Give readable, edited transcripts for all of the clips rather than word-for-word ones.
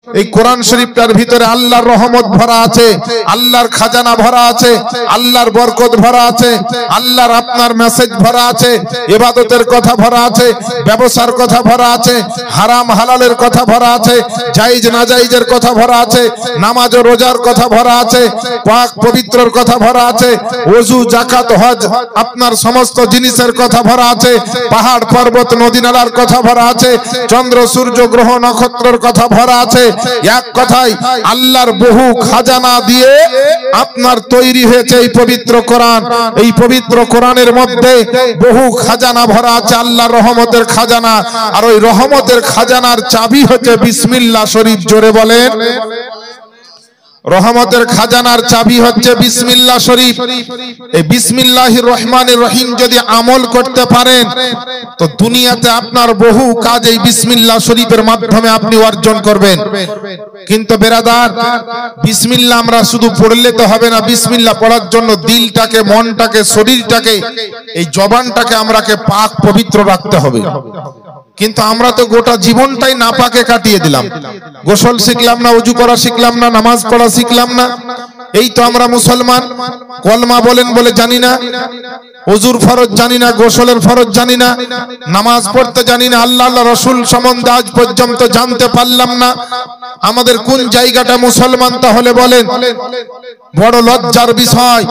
এই কোরআন শরীফটার ভিতরে আল্লাহর রহমত ভরা আছে, আল্লাহর খাজানা ভরা আছে, আল্লাহর বরকত ভরা আছে, আল্লাহর আপনার মেসেজ ভরা আছে, ইবাদতের কথা ভরা আছে, ব্যবসার কথা ভরা আছে, হারাম হালালের কথা ভরা আছে, জায়েজ নাজায়েজের কথা ভরা আছে, নামাজ ও রোজার কথা ভরা আছে, পাক পবিত্রর কথা ভরা আছে, ওযু যাকাত হজ আপনার সমস্ত জিনিসের কথা ভরা আছে, পাহাড় পর্বত নদী নালার কথা ভরা আছে, চন্দ্র সূর্য গ্রহ নক্ষত্রের কথা ভরা আছে। এক কথায় আল্লাহর বহু খাজানা দিয়ে আপনার তৈরি হয়েছে এই পবিত্র কোরআন। এই পবিত্র কোরআনের মধ্যে বহু খাজানা ভরা আছে, আল্লাহর রহমতের খাজানা। আর ওই রহমতের খাজানার চাবি হচ্ছে বিসমিল্লাহ শরীফ। জোরে বলেন, রহমতের খাজানার চাবি হচ্ছে বিসমিল্লাহ শরীফ। এই বিসমিল্লাহির রহমানির রহিম যদি আমল করতে পারেন তো দুনিয়াতে আপনার বহু কাজ এই বিসমিল্লাহ শরীফের মাধ্যমে আপনি অর্জন করবেন। কিন্তু বেরাদার, বিসমিল্লাহ আমরা শুধু পড়লে তো হবে না। বিসমিল্লাহ পড়ার জন্য দিলটাকে, মনটাকে, শরীরটাকে, এই জবানটাকে আমরাকে পাক পবিত্র রাখতে হবে। কিন্তু আমরা তো গোটা জীবনটাই নাপাকে কাটিয়ে দিলাম। গোসল শিখলাম না, ওযু করা শিখলাম না, নামাজ পড়া শিখলাম না। এই তো আমরা মুসলমান। কলমা বলেন বলে জানি না, ওযুর ফরজ জানি না, গোসলের ফরজ জানি না, নামাজ পড়তে জানি না, আল্লাহ আল্লাহ রাসূল সম্বন্ধে আজ পর্যন্ত জানতে পারলাম না। আমাদের কোন জায়গাটা মুসলমান তাহলে বলেন? বড় লজ্জার বিষয়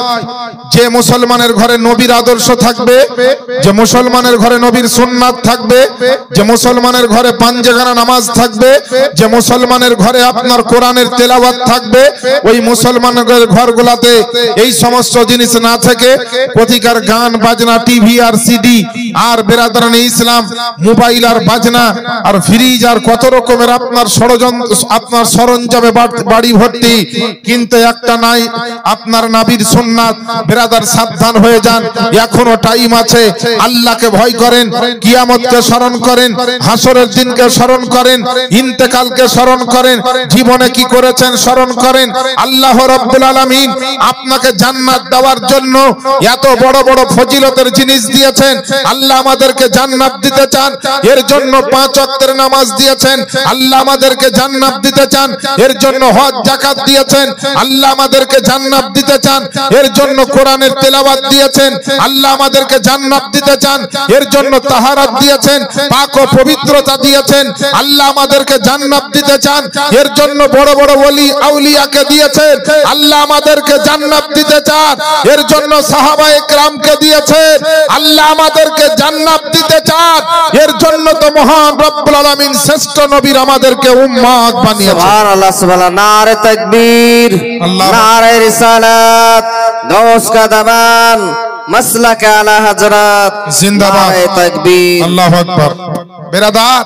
যে মুসলমানের ঘরে নবীর আদর্শ থাকবে, যে মুসলমানের ঘরে নবীর সুন্নাত থাকবে, যে মুসলমানের ঘরে পাঁচওয়াক্ত নামাজ থাকবে, যে মুসলমানের ঘরে আপনার কোরআনের তেলাওয়াত থাকবে, ওই মুসলমানের ঘরগুলাতে এই সমস্ত জিনিস না থেকে প্রতিকার গান বাজনা, টিভি আর সিডি আর বেরাদারানে ইসলাম, মোবাইল আর বাজনা আর ফ্রিজ আর কত রকমের আপনার ষড়যন্ত্র, আপনার সরঞ্জামে বাড়ি ভর্তি। কিন্তু একটা নাই আপনার নবীর সুন্নাত। বেরাদার সাবধান হয়ে যান, এখনো টাইম আছে। আল্লাহকে ভয় করেন, কিয়ামতকে স্মরণ করেন, হাসরের দিনকে স্মরণ করেন, ইন্তেকালকে স্মরণ করেন, জীবনে কি করেছেন স্মরণ করেন। আল্লাহ রাব্বুল আলামিন আপনাকে জান্নাত দেওয়ার জন্য এত বড় বড় ফজিলতের জিনিস দিয়েছেন। আল্লাহ আমাদেরকে জান্নাত দিতে চান, এর জন্য 5 ওয়াক্তের নামাজ দিয়েছেন। আল্লাহ আমাদেরকে জান্নাত দিতে চান, এর জন্য হজ যাকাত দিয়েছেন। আল্লাহ আমাদেরকে জান্নাত দিতে চান, এর জন্য কোরআনের তেলাওয়াত দিয়েছেন। আল্লাহ আমাদেরকে জান্নাত দিতে চান, এর জন্য তাহারাত দিয়েছেন, পাক ও পবিত্রতা দিয়েছেন। আল্লাহ আমাদেরকে জান্নাত দিতে চান, এর জন্য বড় বড় ওলি আউলিয়াকে দিয়েছেন। আল্লাহ আমাদেরকে জান্নাত দিতে চান, এর জন্য সাহাবায়ে কেরামকে দিয়েছেন। আল্লাহ আমাদেরকে জান্নাত দিতে চান, এর জন্য তো মহান রব্বুল আলামিন শ্রেষ্ঠ নবীর আমাদেরকে উম্মত বানিয়েছেন। সুবহানাল্লাহ, সুবহানাল্লাহ। নারে তাকবীর, নারে রিসালাত, গৌস কা দামান, মাসলাকে আলা হযরত, জিন্দাবাদ, নারে তাকবীর, আল্লাহু আকবার। বেরাদার,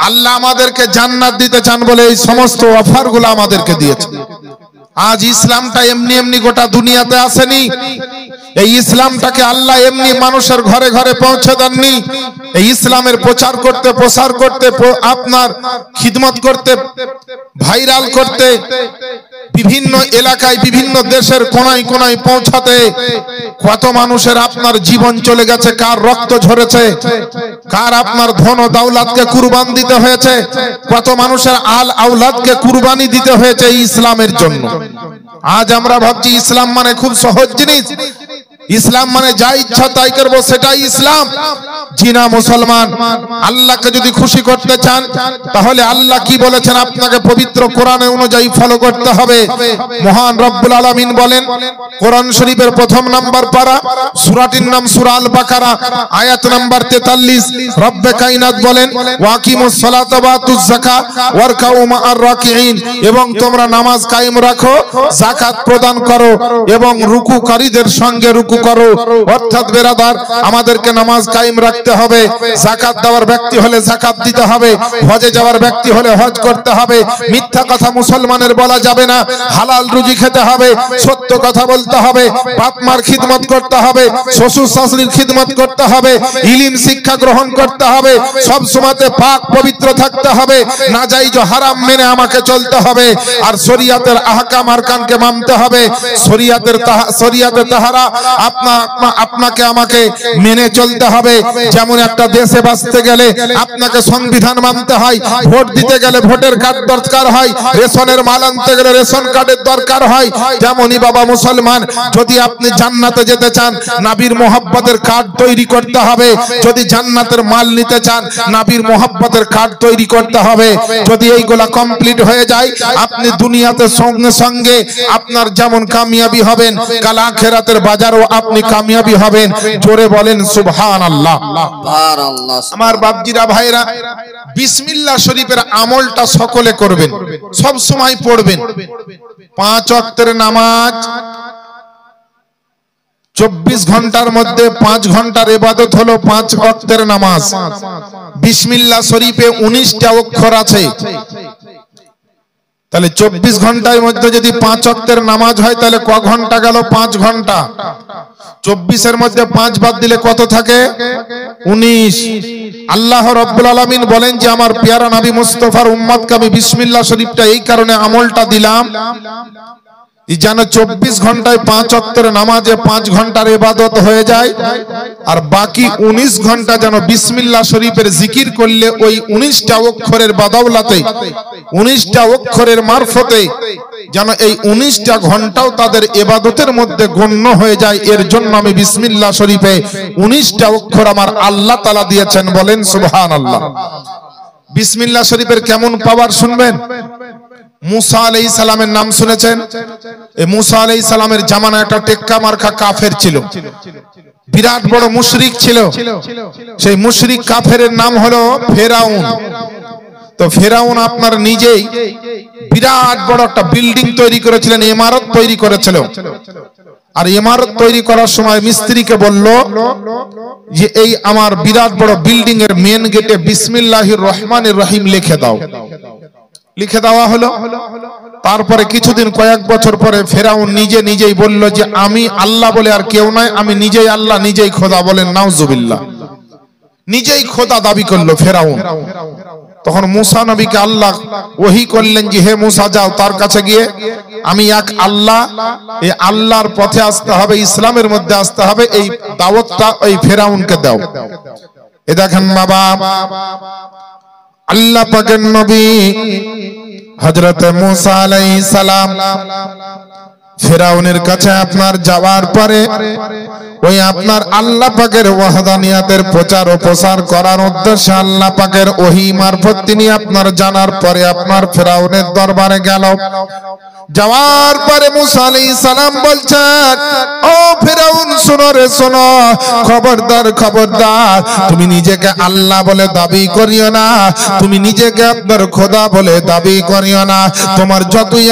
আল্লাহ আমাদেরকে জান্নাত দিতে চান বলে এই সমস্ত অফারগুলো আমাদেরকে দিয়েছেন। আজ ইসলামটা এমনি এমনি গোটা দুনিয়াতে আসেনি। এই ইসলামটাকে আল্লাহ এমনি মানুষের ঘরে ঘরে পৌঁছে দেননি। এই ইসলামের প্রচার করতে, প্রসার করতে, আপনার খিদমত করতে, ভাইরাল করতে, বিভিন্ন এলাকায় বিভিন্ন দেশের কোনায় কোনায় পৌঁছাতে কত মানুষের আপনার জীবন চলে গেছে, কার রক্ত ঝরেছে, কার আপনার ধন ও দৌলতকে কুরবান দিতে হয়েছে, কত মানুষের আল আওলাদকে কুরবানি দিতে হয়েছে এই ইসলামের জন্য। আজ আমরা ভাবছি ইসলাম মানে খুব সহজ জিনিস, ইসলাম মানে যা ইচ্ছা তাই করবো, সেটাই ইসলাম। জিনা মুসলমান, আল্লাহকে যদি খুশি করতে চান তাহলে আল্লাহ কি বলেছেন আপনাকে পবিত্র কোরআন অনুযায়ী ফলো করতে হবে। মহান রব্বুল আলামিন বলেন কোরআন শরীফের 1 নম্বর পারা, সূরাটির নাম সূরা আল বাকারা, আয়াত নাম্বার 43। রব্বে কায়নাত বলেন ওয়াকিমুস সালাতা ওয়া আতুজ যাকাত ওয়ারকাউ মা'আর রাকিঈন, এবং তোমরা নামাজ কায়েম রাখো, যাকাত প্রদান করো এবং রুকুকারীদের সঙ্গে রুকু করো। অর্থাৎ বেরাদার, আমাদেরকে নামাজ কায়েম রাখতে হবে, যাকাত দেওয়ার ব্যক্তি হলে যাকাত দিতে হবে, হজে যাওয়ার ব্যক্তি হলে হজ করতে হবে। মিথ্যা কথা মুসলমানের বলা যাবে না, হালাল রুজি খেতে হবে, সত্য কথা বলতে হবে, বাপ মার খিদমত করতে হবে, শ্বশুর শাশুড়ির খিদমত করতে হবে, ইলম শিক্ষা গ্রহণ করতে হবে, সব সময়তে পাক পবিত্র থাকতে হবে, নাজায়েজ হারাম মেনে আমাকে চলতে হবে, আর শরীয়তের আহকাম আরকানকে মানতে হবে। শরীয়তের তাহারা আপনাকে আমাকে মেনে চলতে হবে। যেমন একটা দেশে বাঁচতে গেলে আপনাকে সংবিধান মানতে হয়, ভোট দিতে গেলে ভোটের কার্ড দরকার হয়, রেশনের মাল আনতে গেলে রেশন কার্ডের দরকার হয়। তেমনি বাবা মুসলমান, যদি আপনি জান্নাতে যেতে চান নবীর মোহাব্বতের কার্ড তৈরি করতে হবে। যদি জান্নাতের মাল নিতে চান নবীর মোহাব্বতের কার্ড তৈরি করতে হবে। যদি এইগুলা কমপ্লিট হয়ে যায় আপনি দুনিয়াতে সঙ্গে সঙ্গে আপনার যেমন কামিয়াবি হবেন, কাল আখিরাতের বাজারও আপনি কামিয়াবি হবেন। জোরে বলেন সুবহানাল্লাহ। আমার বাপজিরা ভাইরা, বিসমিল্লাহ শরীফের আমলটা সকলে করবেন, সব সময় পড়বেন। 5 ওয়াক্তের নামাজ 24 ঘন্টার মধ্যে 5 ঘন্টার ইবাদত হলো 5 ওয়াক্তের নামাজ। বিসমিল্লাহ শরীফে 19টা অক্ষর আছে, তাহলে 24 ঘন্টার মধ্যে যদি 5 ওয়াক্তের নামাজ হয় তাহলে ক ঘন্টা গেল? 5 ঘন্টা। 24 এর মধ্যে 5 বাদ দিলে কত থাকে? 19। আল্লাহ রাব্বুল আলামিন বলেন যে আমার প্যারা নবী মুস্তাফার উম্মতকে আমি বিসমিল্লাহ শরীফটা এই কারণে আমলটা দিলাম যেন 24 ঘন্টায় 5 ওয়াক্তের নামাজে 5 ঘন্টার ইবাদত হয়ে যায়, আর বাকি 19 ঘন্টা যেন বিসমিল্লাহ শরীফের জিকির করলে ওই 19টা অক্ষরের বদৌলতে, 19টা অক্ষরের মারফতে যেন এই 19টা ঘন্টাও তাদের ইবাদতের মধ্যে গণ্য হয়ে যায়। এর জন্য আমি বিসমিল্লাহ শরীফে 19টা অক্ষর আমার আল্লাহ তাআলা দিয়েছেন। বলেন সুবহানাল্লাহ। বিসমিল্লাহ শরীফের কেমন পাওয়ার শুনবেন। মুসা আলাইহিস সালামের নাম শুনেছেন? এই মুসা আলাইহিস সালামের জামানায় একটা টেক্কা মার্কা কাফের ছিল, বিরাট বড় মুশরিক ছিল। সেই মুশরিক কাফেরের নাম হলো ফেরাউন। তো ফেরাউন আপনার নিজেই বিরাট বড় একটা বিল্ডিং তৈরি করেছিলেন, ইমারত তৈরি করেছিল। আর ইমারত তৈরি করার সময় মিস্ত্রিকে বলল যে এই আমার বিরাট বড় বিল্ডিং এর মেন গেটে বিসমিল্লাহির রহমানির রহিম লিখে দাও। লিখে দেওয়া হলো। তারপরে কিছুদিন কয়েক বছর পরে ফেরাউন নিজেই বলল যে আমি আল্লাহ বলে আর কেউ নাই, আমি নিজেই আল্লাহ, নিজেই খোদা। বলেন নাউজুবিল্লাহ। নিজেই খোদা দাবি করলো ফেরাউন। তখন মুসা নবীকে আল্লাহ ওহী করলেন যে হে মুসা যাও তার কাছে গিয়ে আমি এক আল্লাহ, এই আল্লাহর পথে আসতে হবে, ইসলামের মধ্যে আসতে হবে, এই দাওয়াতটা ওই ফেরাউনকে দাও। এ দেখেন বাবা, আল্লাহ পাকের নবী হযরত মুসা আলাইহিস সালাম ফেরাউনের কাছে আপনার যাওয়ার পরে ওই আপনার আল্লাহ পাকের ওয়াহদানিয়াতের প্রচার ও প্রসার করার উদ্দেশ্যে আল্লাহ পাকের ওহী মারফত তিনি আপনার জানার পরে আপনার ফেরাউনের দরবারে গেল। যাওয়ার পরে মুসা আলাইহিস সালাম বলছেন, ও ফেরাউন শোনো রে শোনো, খবরদার খবরদার, তুমি নিজেকে আল্লাহ বলে দাবি করিও না, তুমি নিজেকে আপনার খোদা বলে দাবি করিও না। তোমার যতই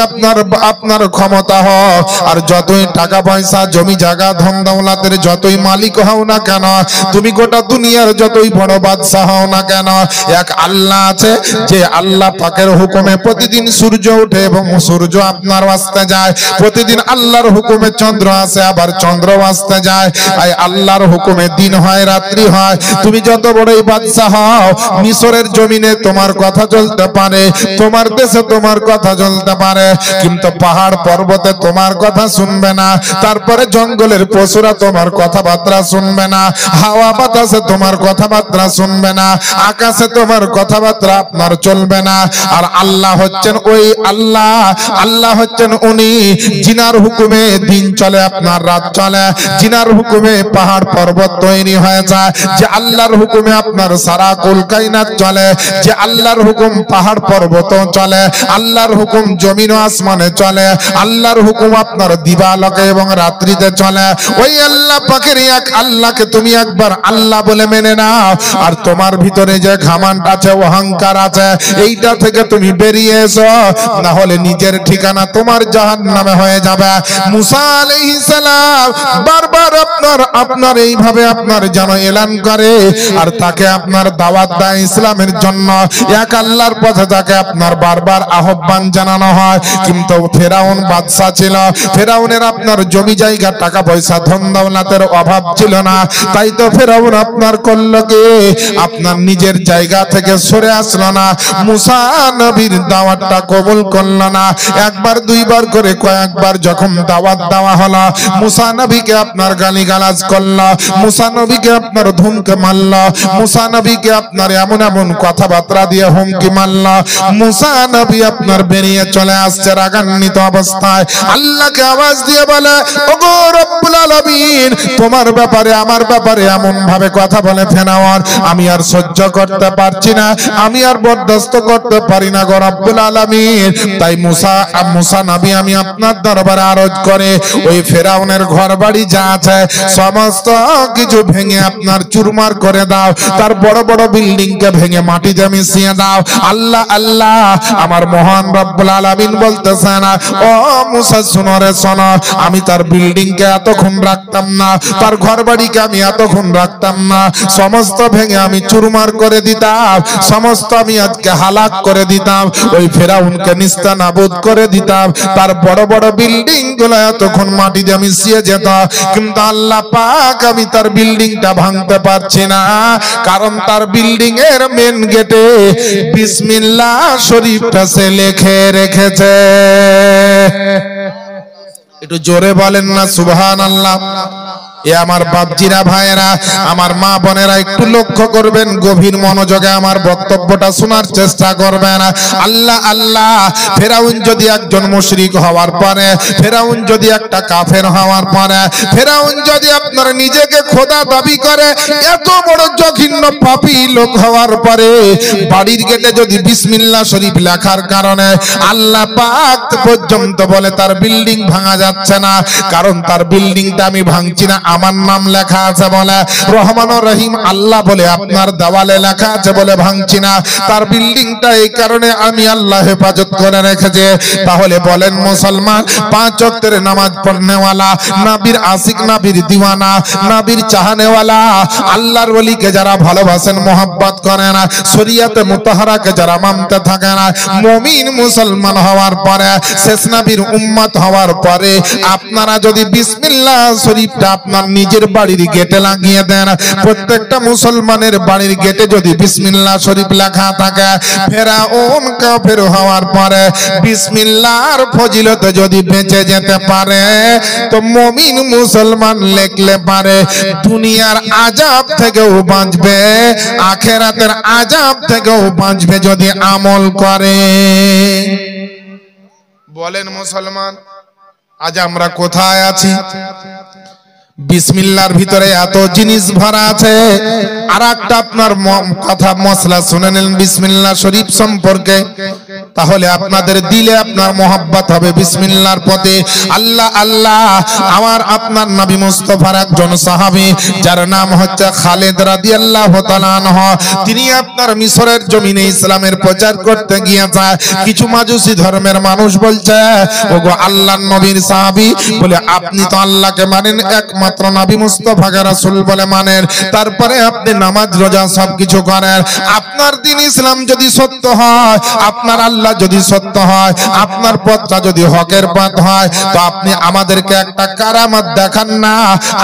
আপনার ক্ষমতা হোক আর যতই টাকা পয়সা জমি জায়গা ধন দৌলতের যতই মালিক হও না কেন, তুমি গোটা দুনিয়ার যতই বড় বাদশা হও না কেন, এক আল্লাহ আছে যে আল্লাহ পাকের হুকুমে প্রতিদিন সূর্য ওঠে এবং সূর্য আপনার আসতে যায়, প্রতিদিন আল্লাহর হুকুমে চন্দ্র আসে আবার চন্দ্র আসতে যায়, আর আল্লাহর হুকুমে দিন হয় রাত্রি হয়। তুমি যত বড়ই বাদশা হও, মিশরের জমিনে তোমার কথা চলতে পারে, তোমার দেশে তোমার কথা চলতে পারে, কিন্তু পাহাড় পর্বতে তোমার কথা শুনবে না, তারপরে জঙ্গলের পশুরা তোমার কথাবার্তা শুনবে না, হাওয়া বাতাসে তোমার কথাবার্তা শুনবে না, আকাশে তোমার কথাবার্তা আপনার চলবে না। আর আল্লাহ হচ্ছেন ওই আল্লাহ, আল্লাহ হচ্ছেন উনি জিনার হুকুমে দিন চলে আপনার রাত চলে, জিনার হুকুমে পাহাড় পর্বত তৈরি হয়ে যায়, যে আল্লাহর হুকুমে আপনার সারা কুল কায়নাত চলে, যে আল্লাহর হুকুম পাহাড় পর্বত চলে, আল্লাহর হুকুম জমিন ও আসমানে চলে, আল্লাহর হুকুম আপনার দিবালোকে এবং রাত্রিতে চলে। ওই আল্লাহ পাকের এক আল্লাহকে তুমি একবার আল্লাহ বলে মেনে নাও, আর তোমার ভিতরে যে ঘামান্ড আছে, অহংকার আছে, এইটা থেকে তুমি বেরিয়ে এসো, না হলে নিজের ঠিকানা তোমার জাহান্নামে হয়ে যাবে। মুসা আলাইহিস সালাম বারবার আপনার এইভাবে আপনার যেন এলান করে আর তাকে আপনার দাওয়াত দেয় ইসলামের জন্য, এক আল্লাহর পথে তাকে আপনার বারবার আহ্বান জানানো হয়। কিন্তু ফেরাউন বাদশা ছিল, ফেরাউনের আপনার জমি জায়গা টাকা পয়সা ধন দৌলতের অভাব ছিল না, তাই তো ফেরাউন আপনার করলো কি আপনার নিজের জায়গা থেকে সরে আসলো না, মুসা নবীর দাওয়াতটা কবুল করলো না। একবার একবার দুইবার করে কয়েকবার যখন দাওয়াত দেওয়া হলো, মুসা নবীকে আপনার গালিগালাজ করলো, মুসা নবীকে আপনার ধুমকে মারলো, মুসা নবীকে আপনার এমন এমন কথাবার্তা দিয়ে হুমকি মারলো, মুসা নবী আপনার বেরিয়ে চলে আসছে রাগান্বিত অবস্থায়। আল্লাহকে আওয়াজ দিয়ে বলে, ওগো রব্বুল আলামিন, তোমার ব্যাপারে আমার ব্যাপারে এমন ভাবে কথা বলে ফেরাউন, আমি আর সহ্য করতে পারছি না, আমি আর বরদাস্ত করতে পারি না গো রব্বুল আলামিন। তাই মুসা নবী আমি আপনার দরবারে আরজ করে ওই ফেরাউনের ঘর বাড়ি যা আছে সমস্ত কিছু ভেঙে আপনার চুরমার করে দাও, তার বড় বড় বিল্ডিং কে ভেঙে মাটিতে মিশিয়ে দাও। আল্লাহ আল্লাহ, আমার মহান রব্বুল আলামিন বলতেছেন, ও মুসা শুনো রে শোনো, আমি তার বিল্ডিং কে এতক্ষণ রাখতাম না, তার ঘর বাড়িকে আমি এতক্ষণ রাখতাম না, সমস্ত ভেঙে আমি চুরমার করে দিতাম, সমস্ত আমি আজকে হালাক করে দিতাম, ওই ফেরাউনকে নিস্তানাবুদ করে দিতাম, তার বড় বড় বিল্ডিং গুলো এতক্ষণ মাটিতে মিশিয়ে যেত। কিন্তু আল্লাহ পাক আমি তার বিল্ডিংটা ভাঙতে পারছি না, কারণ তার বিল্ডিং এর মেন গেটে বিসমিল্লাহ শরীফটা সে লিখে রেখেছে। একটু জোরে বলেন না সুবহানাল্লাহ। এ আমার বাপজিরা ভাইয়েরা, আমার মা বোনেরা একটু লক্ষ্য করবেন, গভীর মনোযোগে আমার বক্তব্যটা শোনার চেষ্টা করবেন। আল্লাহ আল্লাহ, ফেরাউন যদি একজন মুশরিক হওয়ার পরে, ফেরাউন যদি একটা কাফের হওয়ার পরে, ফেরাউন যদি আপনার নিজেকে খোদা দাবি করে, এত বড় জঘন্য পাপী লোক হওয়ার পরে বাড়ির গেটে যদি বিসমিল্লাহ শরীফ লেখার কারণে আল্লাহ পাক পর্যন্ত বলে তার বিল্ডিং ভাঙা যাচ্ছে না, কারণ তার বিল্ডিংটা আমি ভাঙছি না, আমার নাম লেখা আছে বলে, রহমানুর রহিম আল্লাহ বলে আপনার দেওয়ালে লেখা আছে বলে ভাঙছি না, তার বিল্ডিংটা এই কারণে আমি আল্লাহ হেফাজত করে রেখেছে। তাহলে বলেন মুসলমান, 5 ওয়াক্তের নামাজ পড়নেওয়ালা, নবীর আশিক, নবীর দিওয়ানা, নবীর চাহনেওয়ালা, আল্লাহর ওলিকে যারা ভালোবাসেন, মোহাব্বত করেন, শরীয়তে মুতাহারাকে যারা মানতে থাকেন, মুমিন মুসলমান হওয়ার পরে, শেষ নবীর উম্মত হওয়ার পরে আপনারা যদি বিসমিল্লাহ শরীফটা আপনার নিজের বাড়ির গেটে লাগিয়ে দেন, প্রত্যেকটা মুসলমানের বাড়ির গেটে যদি বিসমিল্লাহ শরীফ লেখা থাকে, ফেরাউন কাফের হওয়ার পরে বিসমিল্লাহর ফজিলতে যদি বেঁচে যেতে পারে, তো মুমিন মুসলমান লিখলে পারে দুনিয়ার আযাব থেকেও বাঁচবে, আখিরাতের আযাব থেকেও বাঁচবে যদি আমল করে। বলেন মুসলমান, আজ আমরা কোথায় আছি? বিসমিল্লাহর ভিতরে এত জিনিস ভরা আছে। আর একটা আপনার কথা মশলা শুনে নিন বিসমিল্লাহ শরীফ সম্পর্কে, তাহলে আপনাদের দিলে আপনার মোহাব্বত হবে বিসমিল্লাহর পথে। আল্লাহ আল্লাহ, আমার আপনার নবী মুস্তাফার একজন সাহাবী যার নাম হচ্ছে খালিদ রাদিয়াল্লাহু তাআলা আনহু, তিনি আপনার মিশরের জমিনে ইসলামের প্রচার করতে গিয়েছে। কিছু মাজুসি ধর্মের মানুষ বলছে, ওগো আল্লাহর নবীর সাহাবী বলে আপনি তো আল্লাহকে মানেন, একমাত্র নবী মুস্তাফাকে রাসূল বলে মানেন, তারপরে আপনি নামাজ রোজা সবকিছু করেন। আপনার দিন ইসলাম যদি সত্য হয়, আপনার আল্লাহ যদি সত্য হয়, আপনার পথটা যদি হকের পথ হয়, তো আপনি আমাদেরকে একটা কারামত দেখান না,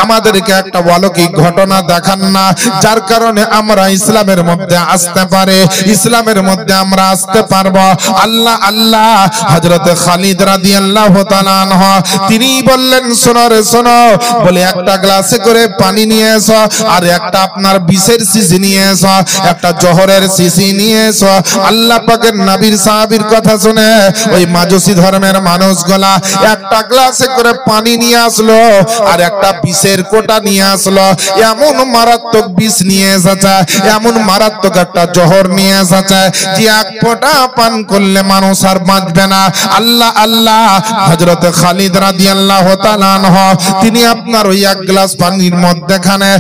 আমাদেরকে একটা অলৌকিক ঘটনা দেখান না, যার কারণে আমরা ইসলামের মধ্যে আসতে পারে, ইসলামের মধ্যে আমরা আসতে পারবো। আল্লাহ আল্লাহ, হযরত খালিদ রাদিয়াল্লাহু তাআলা আনহু তিনি বললেন, শোনো রে শোনো, বলে একটা গ্লাসে করে পানি নিয়ে এসো, আর একটা আপনার বিষের শিশি নিয়ে এসো, একটা জহরের শিশি নিয়ে এসো। আল্লাহ পাকের নবীর সাহাবীর কথা শুনে ওই মাজুসি ধর্মের মানুষগুলা একটা গ্লাসে করে পানি নিয়ে আসলো, আর একটা বিষের কোটা নিয়ে আসলো। এমন মারাত্মক বিষ নিয়ে এসেছে, এমন মারাত্মক একটা জহর নিয়ে এসেছে যে এক ফোঁটা পান করলে মানুষ আর বাঁচবে না। আল্লাহ আল্লাহ, হযরত খালিদ রাদিয়াল্লাহু তাআলা আনহু তিনি আপনার ওই এক গ্লাস পানির মধ্যখানে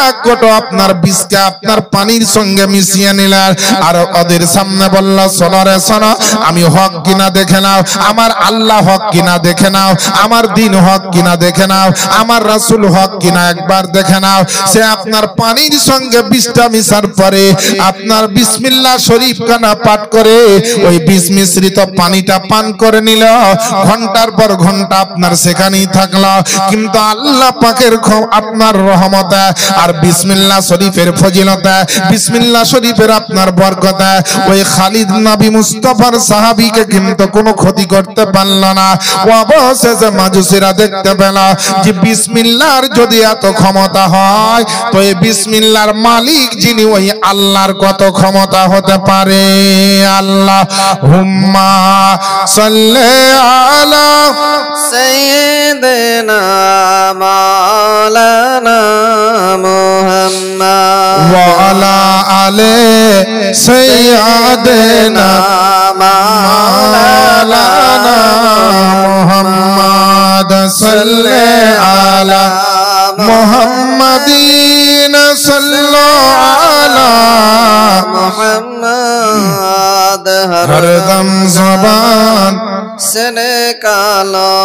এক কোটো আপনার বিষকে আপনার পানির সঙ্গে মিশিয়ে নিলেন, আর ওদের সামনে বলল, শোনো রে শোনো, আমি হক কিনা দেখে নাও, আমার আল্লাহ হক কিনা দেখে নাও, আমার দিন হক কিনা দেখে নাও, আমার রাসূল হক কিনা একবার দেখে নাও। সে আপনার পানির সঙ্গে বিষটা মিশার পরে আপনার বিসমিল্লাহ শরীফ কানা পাঠ করে ওই বিষ মিশ্রিত পানিটা পান করে নিল। ঘন্টার পর ঘন্টা আপনার সেখানেই থাকলো, কিন্তু আল্লাহ আল্লাহ পাকের আপনার রহমত আর বিসমিল্লাহ শরীফের ফজিলত, বিসমিল্লাহ শরীফের আপনার বরকত। ওই খালিদ নবী মুস্তাফার সাহাবীকে কিন্তু কোনো ক্ষতি করতে পারল না। অবশেষে মাজুসিরা দেখতে পেল যে বিসমিল্লাহর যদি এত ক্ষমতা হয় তো এই বিসমিল্লাহর মালিক যিনি ওই আল্লাহর কত ক্ষমতা হতে পারে। আল্লাহুম্মা সাল্লি আলা সাইয়্যিদিনা মাওলানা মুহাম্মদ ওয়া আলা আলি সাইয়্যিদিনা মাওলানা মুহাম্মদ সাল্লি আলা মুহাম্মাদিন সাল্লাল্লাহু আলা মুহাম্মদ হরদম জবান से निकालो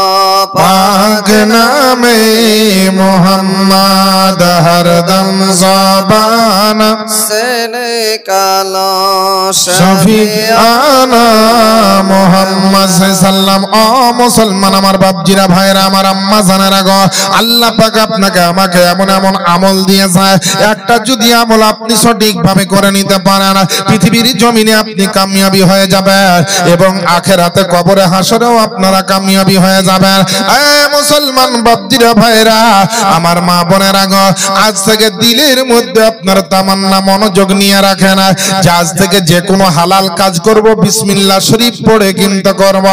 पाक नामे मोहम्मद हरदम ज़बान से निकालो शफीआना मोहम्मद सल्लम। ओ मुसलमान আমার বাপজিরা ভাইরা আমার আম্মা জানেরা গো, আল্লাহ পাক আপনাকে আমাকে এমন এমন আমল দিয়েছে, একটা যদি আমল আপনি সঠিকভাবে করে নিতে পারেন পৃথিবীর জমিনে আপনি কামিয়াবি হয়ে যাবেন এবং আখিরাতে কবরে হাসরেও আপনারা কামিয়াবি হয়ে যাবেন। মুসলমান বাপজিরা ভাইরা আমার মা বোনেরা গো, আজ থেকে দিলের মধ্যে আপনার তামান্না মনোযোগ নিয়ে রাখেন যে আজ থেকে যে কোনো হালাল কাজ করব বিসমিল্লাহ শরীফ পড়ে কিন্তু করব।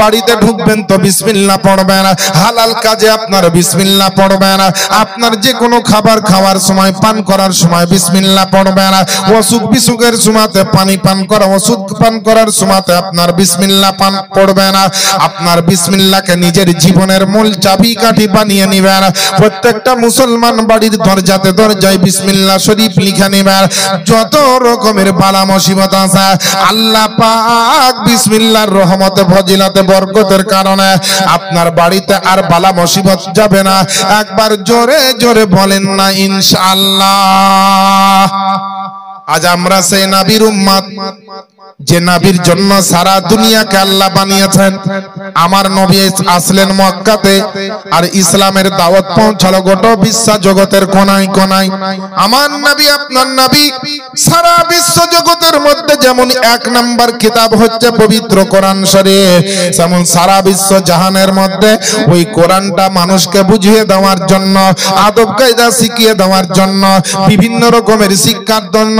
বাড়িতে ঢুকবেন তো বিসমিল্লাহ পড়বেন, হালাল কাজে আপনার বিসমিল্লাহ পড়বেন, আপনার যে কোনো খাবার খাওয়ার সময় পান করার সময় বিসমিল্লাহ পড়বেন, অসুখ বিসুখের সময়তে পানি পান করা ওষুধ পান করার সময়তে আপনার বিসমিল্লাহ পান পড়বেন। আপনার বিসমিল্লাহকে নিজের জীবনের মূল চাবিকাঠি বানিয়ে নিবেন। প্রত্যেকটা মুসলমান বাড়ির দরজাতে দরজায় বিসমিল্লাহ শরীফ লিখে নিবেন। যত রকমের বালা মুসিবত আছে আল্লাহ পাক বিসমিল্লাহর রহমতে ফজিলতে বরকতের কারণে আপনার বাড়িতে আর বালা মুসিবত যাবে না। একবার জোরে জোরে বলেন না ইনশাআল্লাহ। আজ আমরা সেই নবীর উম্মত যে নবীর জন্য সারা দুনিয়াকে আল্লাহ বানিয়েছেন। আমার নবী আসলেন মক্কাতে আর ইসলামের দাওয়াত পৌঁছালো গোটা বিশ্ব জগতের কোনায় কোনায়। আমার নবী আপনার নবী সারা বিশ্ব জগতের মধ্যে যেমন এক নাম্বার কিতাব হচ্ছে পবিত্র কোরআন শরীফ, যেমন সারা বিশ্ব জাহানের মধ্যে ওই কোরআনটা মানুষকে বুঝিয়ে দেওয়ার জন্য, আদব কায়দা শিখিয়ে দেওয়ার জন্য, বিভিন্ন রকমের শিক্ষার জন্য,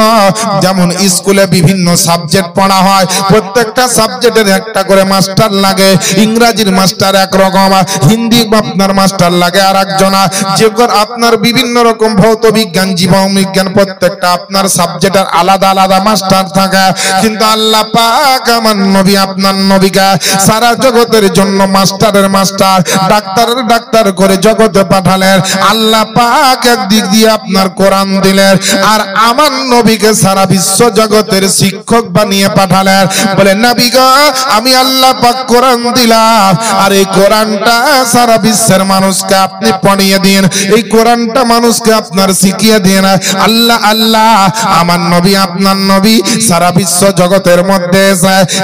যেমন স্কুলে বিভিন্ন সাবজেক্ট পড়া হয়, প্রত্যেকটা সাবজেক্টের একটা করে মাস্টার লাগে। ইংরেজির মাস্টার একরকম, হিন্দি আপনার মাস্টার লাগে আর একজন, যেগুলো আপনার বিভিন্ন রকম ভৌত বিজ্ঞান জীববিজ্ঞান প্রত্যেকটা আপনার সাবজেক্টের আলাদা আলাদা মাস্টার থাকে। কিন্তু আল্লাহ পাক আমার নবী আপনার নবীকে সারা জগতের জন্য মাস্টারের মাস্টার, ডাক্তারের ডাক্তার করে জগতে পাঠালেন। আল্লাহ পাক একদিক দিয়ে আপনার কোরআন দিলেন আর আমার নবীকে সারা বিশ্ব জগতের শিক্ষক বানিয়ে পাঠালেন। বলে নবী গো, আমি আল্লাহ পাক কোরআন দিলাম আর এই কোরআনটা সারা বিশ্বের মানুষকে আপনি পড়িয়ে দিন, এই কোরআনটা মানুষকে আপনার শিখিয়ে দিন। আল্লাহ আল্লাহ আমার নবী আপনার নবী সারা বিশ্ব জগতের মধ্যে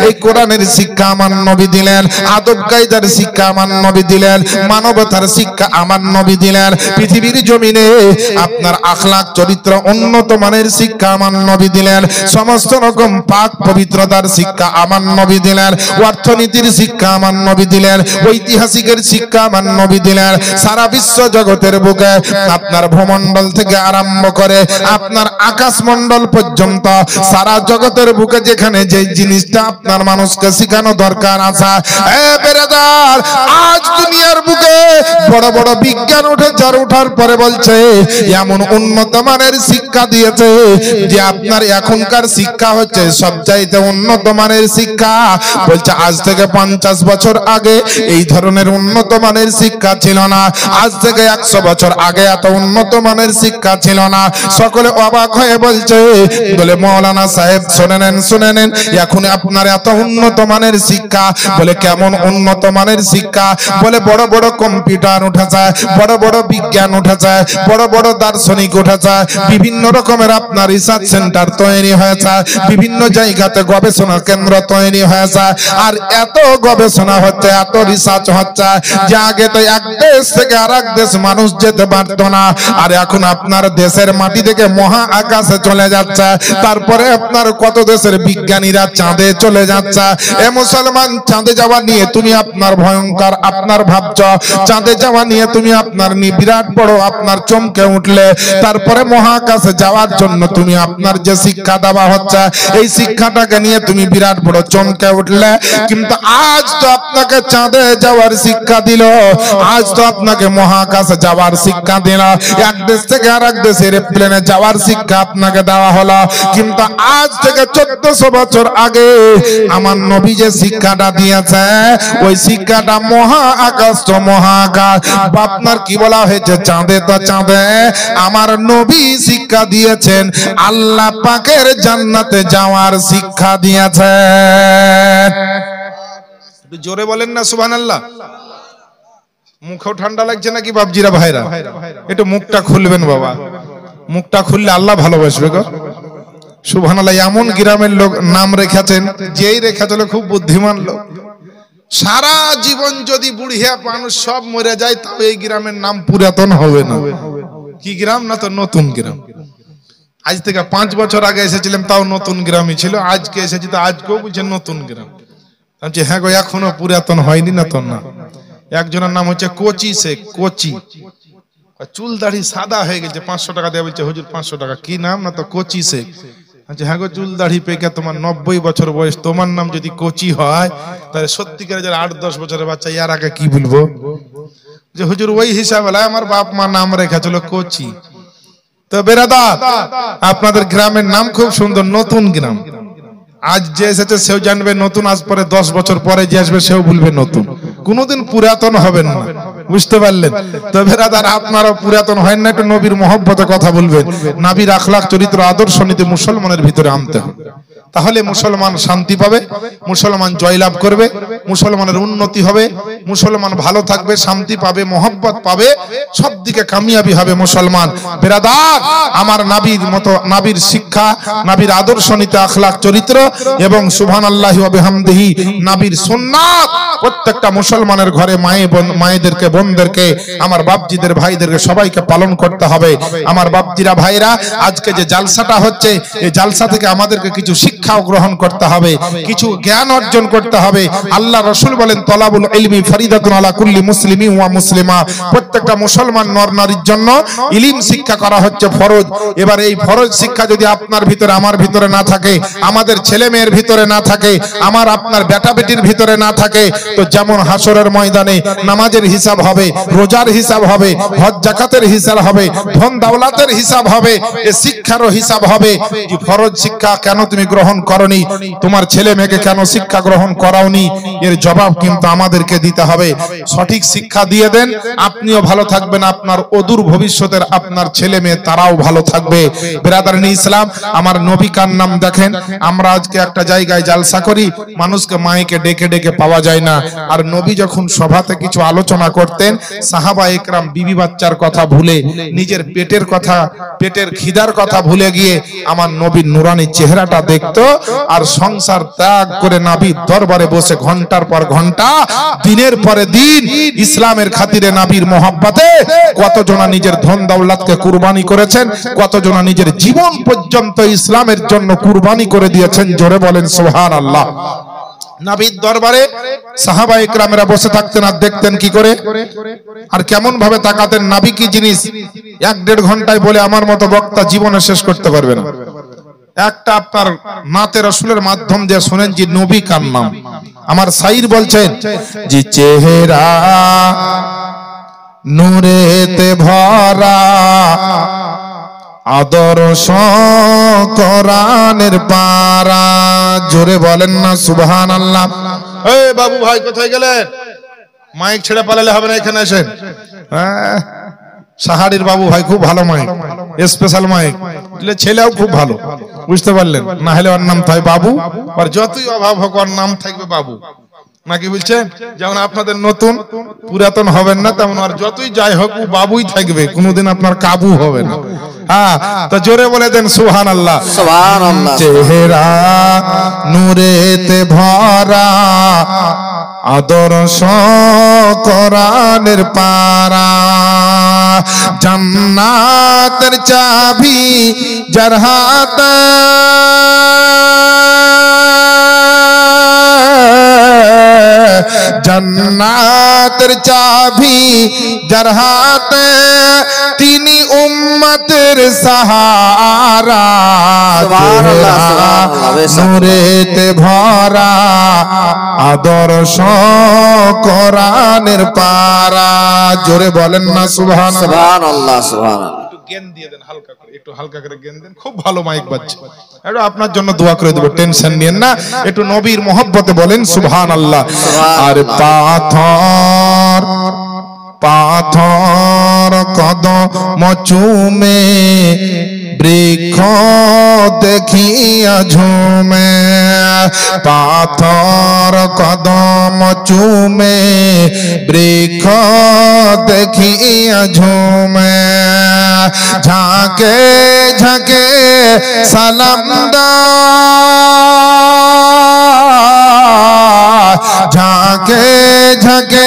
এই কোরআনের শিক্ষা আমার নবী দিলেন, আদব কায়দার শিক্ষা আমার নবী দিলেন, মানবতার শিক্ষা আমার নবী দিলেন। পৃথিবীর জমিনে আপনার আখলাক চরিত্র উন্নত মানের শিক্ষা আমার নবী দিলেন, সমস্ত রকম পাক পবিত্রতার শিক্ষা আমার নবী দিলেন, অর্থনীতির শিক্ষা আমার নবী দিলেন, ঐতিহাসিকের শিক্ষা আমার নবী দিলেন। সারা বিশ্ব জগতের বুকে আপনার ভূমণ্ডল থেকে আরম্ভ করে আপনার আকাশমণ্ডল পর্যন্ত সারা জগতের বুকে যেখানে যে জিনিসটা আপনার মানুষকে শেখানো দরকার আছে, বেরাদার আজ দুনিয়ার বুকে বড় বড় বিজ্ঞান উঠেছে, আর উঠার পরে বলছে এমন উন্নত মানের শিক্ষা দিয়েছে যে আপনার এখনকার শিক্ষা হচ্ছে সবচাইতে উন্নত মানের শিক্ষা। বলছে আজ থেকে 50 বছর আগে এই ধরনের উন্নত মানের শিক্ষা ছিল না, আজ থেকে 100 বছর আগে এত উন্নত মানের শিক্ষা ছিল না। সকলে অবাক হয়ে বলছে, বলে মৌলানা সাহেব শুনে নেন এখন আপনার এত উন্নত মানের শিক্ষা। বলে কেমন উন্নত মানের শিক্ষা? বলে বড় বড় কম্পিউটার উঠেছে, বড় বড় বিজ্ঞান উঠেছে, বড় বড় দার্শনিক উঠেছে, বিভিন্ন রকমের আপনার রিসার্চ সেন্টার তৈরি হয়েছে, বিভিন্ন জায়গাতে গবেষণা কেন্দ্র তৈরি হয়েছে, আর এত গবেষণা হচ্ছে, এত রিসার্চ হচ্ছে যে আগে তো এক দেশ থেকে আরেক দেশ মানুষ যেতে পারত না, আর এখন আপনার দেশের মাটি থেকে মহা আকাশে চলে যাচ্ছে। তারপরে আপনার কত দেশের বিজ্ঞানীরা চাঁদে চলে যাচ্ছে। এ মুসলমান, চাঁদে যাওয়া নিয়ে তুমি আপনার ভয়ঙ্কর আপনার ভাবছ, চাঁদে যাওয়া নিয়ে তুমি আপনার বিরাট বড় আপনার চমকে উঠলে, তারপরে মহাকাশে যাওয়ার জন্য তুমি আপনার যে শিক্ষা দেওয়া হচ্ছে এই শিক্ষাটাকে নিয়ে তুমি বিরাট বড় চমকে উঠলে। কিন্তু আজ তো আপনাকে চাঁদে যাওয়ার শিক্ষা দিল, আজ তো আপনাকে মহাকাশে যাওয়ার শিক্ষা দিল, এক দেশ থেকে আরেক দেশে এরোপ্লেনে যাওয়ার শিক্ষা আপনাকে দেওয়া হলো। কিন্তু আজ থেকে 1400 বছর আগে আমার নবী যে শিক্ষাটা দিয়েছে ওই শিক্ষাটা মহা আকাশ তো মহাকাশ, আপনার কি বলা হয়েছে চাঁদে তো চাঁদে, আমার নবী শিক্ষা দিয়েছেন আল্লাহ পাকের জান্নাতে যাওয়ার শিক্ষা দিয়েছেন। জোরে বলেন না সুবহানাল্লাহ। মুখও ঠান্ডা লাগছে নাকি বাপজিরা ভাইরা? একটু মুখটা খুলবেন বাবা, মুখটা খুললে আল্লাহ ভালোবাসবে গো। সুবহানাল্লাহ। এমন গ্রামের লোক নাম রেখেছেন, যেই রেখেছিল খুব বুদ্ধিমান লোক। সারা জীবন যদি বুড়িয়া মানুষ সব মরে যায় তাও এই গ্রামের নাম পুরাতন হবে না। কি গ্রাম? না তো নতুন গ্রাম। আজ থেকে 5 বছর আগে এসেছিলাম তাও নতুন গ্রামই ছিল, আজকে এসেছি তো আজকেও বুঝছে নতুন গ্রাম। হ্যাঁ গো, এখনো পুরাতন হয়নি না তো না। একজনের নাম হচ্ছে কোচি শেখ, কোচি, চুল দাড়ি সাদা হয়ে গেছে, 500 টাকা দেয়া বলছে হুজুর 500 টাকা। কি নাম? না তো কোচি শেখ। আচ্ছা হ্যাঁ গো, চুল দাড়ি পেকে তোমার 90 বছর বয়স, তোমার নাম যদি কোচি হয় তাহলে সত্যিকারে যারা 8-10 বছরের বাচ্চা এর আগে কি বলবো যে হুজুর ওই হিসাবে আমার বাপ মা নাম রেখেছিল কোচি। তো বেরাদার, আপনাদের গ্রামের নাম খুব সুন্দর, নতুন গ্রাম। আজ যে এসেছে সেও জানবে নতুন, আজ পরে 10 বছর পরে যে আসবে সেও বলবে নতুন, কোনোদিন পুরাতন হবেন না। বুঝতে পারলেন? তো বেরাদার, আপনারাও পুরাতন হয় না, একটু নবীর মহব্বতে কথা বলবেন, নবীর আখলাক চরিত্র আদর্শ নীতি মুসলমানের ভিতরে আনতে হবে। তাহলে মুসলমান শান্তি পাবে, মুসলমান জয়লাভ করবে, মুসলমানের উন্নতি হবে, মুসলমান ভালো থাকবে, শান্তি পাবে, মহব্বত পাবে, সব দিকে কামিয়াবি হবে মুসলমান। বেরাদার, আমার নবীর মতো, নবীর শিক্ষা, নবীর আদর্শ নীতি আখলাক চরিত্র এবং সুবহানাল্লাহি ওয়া বিহামদিহি নবীর সুন্নাত প্রত্যেকটা মুসলমানের ঘরে মায়েদেরকে, বোনদেরকে, আমার বাপজিদের ভাইদেরকে সবাইকে পালন করতে হবে। আমার বাপজিরা ভাইরা, আজকে যে জালসাটা হচ্ছে এই জালসা থেকে আমাদেরকে কিছু শিক্ষাও গ্রহণ করতে হবে, কিছু জ্ঞান অর্জন করতে হবে। আল্লাহ রাসূল বলেন তলাবুল ইলমি ফরিদাতুন আলা কুল্লি মুসলিমিন ওয়া মুসলিমা, প্রত্যেকটা মুসলমান নর নারীর জন্য ইলম শিক্ষা করা হচ্ছে ফরজ। এবার এই ফরজ শিক্ষা যদি আপনার ভিতরে, আমার ভিতরে না থাকে, আমাদের ছেলে মেয়ের ভিতরে না থাকে, আমার আপনার বেটা বেটির ভিতরে না থাকে, তো যেমন হাসরের ময়দানে নামাজের হিসাব হবে, রোজার হিসাব হবে, হজ যাকাতের হিসাব হবে, ধন দৌলতের হিসাব হবে, এই শিক্ষারও হিসাব হবে। যে ফরজ শিক্ষা কেন তুমি গ্রহণ করনি, তোমার ছেলে মেয়েকে কেন শিক্ষা গ্রহণ করাওনি, এর জবাব কিন্তু আমাদেরকে দিতে হবে। সঠিক শিক্ষা দিয়ে দেন, আপনিও ভালো থাকবেন, আপনার অদূর ভবিষ্যতের আপনার ছেলে মেয়ে তারাও ভালো থাকবে। বিরাদারিন ইসলাম, আমার নবী কার নাম দেখেন। আমরা আজকে একটা জায়গায় জালসা করি, মানুষকে মাইকে ডেকে ডেকে পাওয়া যায় না, আর নবী যখন সভাতে কিছু আলোচনা করতেন, সাহাবা একরাম বিবি বাচ্চার কথা ভুলে, নিজের পেটের কথা, পেটের খিদার কথা ভুলে গিয়ে আমার নবীর নুরানি চেহারাটা দেখতো, আর সংসার ত্যাগ করে নবীর দরবারে বসে ঘন্টার পর ঘন্টা, দিনের পরে দিন ইসলামের খাতিরে নবীর মহব্বতে কতজনা নিজের ধন দৌলতকে কুরবানি করেছেন, কতজনা নিজের জীবন পর্যন্ত ইসলামের জন্য কুরবানি করে দিয়েছেন। জোরে বলেন সুবহানাল্লাহ। নবীর দরবারে সাহাবা ইকরামেরা বসে থাকতেন আর দেখতেন কি করে, আর কেমন ভাবে তাকাতেন। নবী কি জিনিস 1-1.5 ঘন্টায় বলে আমার মতো বক্তা জীবনে শেষ করতে পারবে না। একটা আপনার নাতে রাসূলের মাধ্যম দিয়ে শুনেন যে নবী কার নাম। আমার শাইর বলছেন যে চেহারা নূরেতে ভরা, আদর্শ কোরআনের পারা। জোরে বলেন না সুবহানাল্লাহ। এই বাবু ভাই কোথায় গেলেন? মাইক ছেড়ে পালালে হবে না, এখানে আসেন। হ্যাঁ, সাহাড়ির বাবু ভাই খুব ভালো মাইক, স্পেশাল মাইক, ছেলেও খুব ভালো। বুঝতে পারলেন? না হলে ওর নাম থাকবে বাবু, আর যতই অভাব হোক ওর নাম থাকবে বাবু, নাকি বলছেন? যেমন আপনাদের নতুন পুরাতন হবেন না, তেমন আর যতই যাই হোক ও বাবুই থাকবে, কোনোদিন আপনার কাবু হবে না। হ্যাঁ, তো জোরে বলে দেন সুবহানাল্লাহ। সুবহানাল্লাহ। চেহারা নূরেতে ভরা, আদর্শ কোরআনের পারা, জান্নাতের চাবি যার হাতে, জান্নাতের চাবি যার হাতে, তিনি উম্মতের সাহারা। নূরেতে ভরা, আদর্শ কোরআনের পারা। জোরে বলেন না সুবহানাল্লাহ। সুবহানাল্লাহ সুবহানাল্লাহ। একটু জ্ঞান দিয়ে দেন, হালকা করে, একটু হালকা করে জ্ঞান দেন। খুব ভালো মাইক বাজছে, একটু আপনার জন্য দোয়া করে দেব, টেনশন নিয়েন না। একটু নবীর মহব্বতে বলেন সুবহানাল্লাহ। আর পাথর পাথর কদম চুমে, বৃক্ষ দেখিয়া ঝুমে, পাথর কদম চুমে, বৃক্ষ দেখিয়া ঝুমে, ঝাঁকে ঝাঁকে সালাম দেয়, ঝাঁকে ঝাঁকে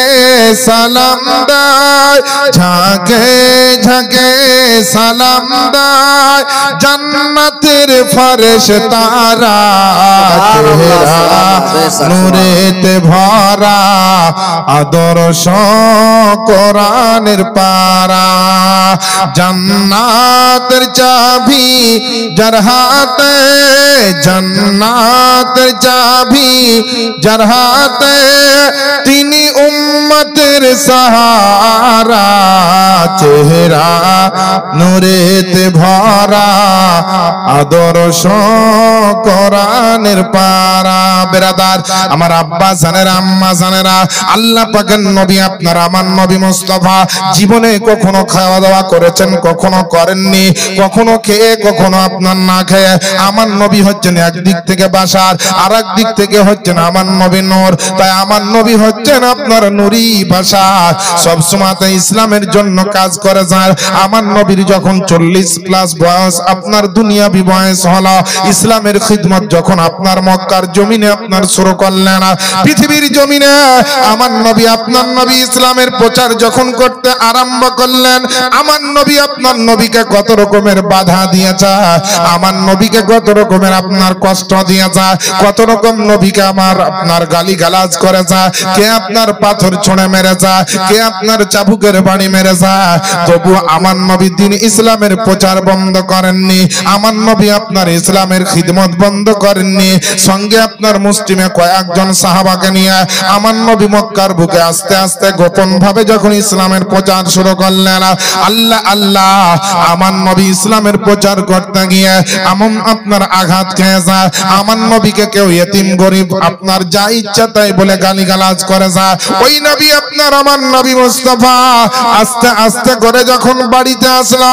সালাম দেয়, ঝাঁকে ঝাঁকে সালাম দেয়, জান্নাতের ফেরেশতারা। চেহারা নূরেতে ভরা, আদর্শ কোরআনের পারা, জান্নাতের চাবি যার হাতে, জান্নাতের চাবি যার হাতে, তিনি উম্মতের সাহারা। চেহারা নূরেতে ভরা, আদর্শ কোরআনের পারা। বেরাদার আমার আব্বা জানেরা, আম্মা জানেরা, আল্লাহ পাকের নবী আপনার আমার নবী মুস্তাফা জীবনে কখনো খাওয়া দাওয়া করেছেন, কখনো করেননি, কখনো খেয়ে কখনো আপনার না খেয়ে। আমার নবী হচ্ছেন একদিক থেকে বাশার, আর এক দিক থেকে হচ্ছেন আমার নবী নূর। তাই আমার নবী হচ্ছেন আপনার নূরি বাশার, সবসময় ইসলামের জন্য কাজ করে যায়। আমার নবীর যখন 40+ বয়স, আপনার দুনিয়াবি বয়স হলো, ইসলামের খিদমত যখন আপনার মক্কার জমিনে আপনার শুরু করলেন, পৃথিবীর জমিনে আমার নবী আপনার নবী ইসলামের প্রচার যখন করতে আরম্ভ করলেন, আমার নবী আপনার নবীকে কত রকমের বাধা দিয়েছে, আমার নবীকে কত রকমের আপনার কষ্ট দিয়েছে, কত রকম নবীকে আপনার গালি গালাজ করেছে, কে আপনার পাথর ছুঁড়ে মেরেছে, কে আপনার চাবুকের বাড়ি মেরেছে। তবু আমার নবী দিন ইসলামের প্রচার বন্ধ করেননি, আমার নবী আপনার ইসলামের খিদমত বন্ধ করেননি। সঙ্গে আপনার মুসলিমে কয়েকজন সাহাবাকে নিয়ে আমার নবী মক্কার বুকে আস্তে আস্তে গোপন ভাবে যখন ইসলামের প্রচার শুরু করলেন, আল্লাহ আল্লাহ, আমার নবী ইসলামের প্রচার করতে গিয়ে এমন আপনার আঘাত খেয়ে যায়, আমার নবীকে কেউ ইতিম গরিব আপনার যা ইচ্ছা তাই বলে গালিগালাজ করে যায়। ওই নবী আপনার আমার নবী মুস্তাফা আস্তে আস্তে করে যখন বাড়িতে আসলো,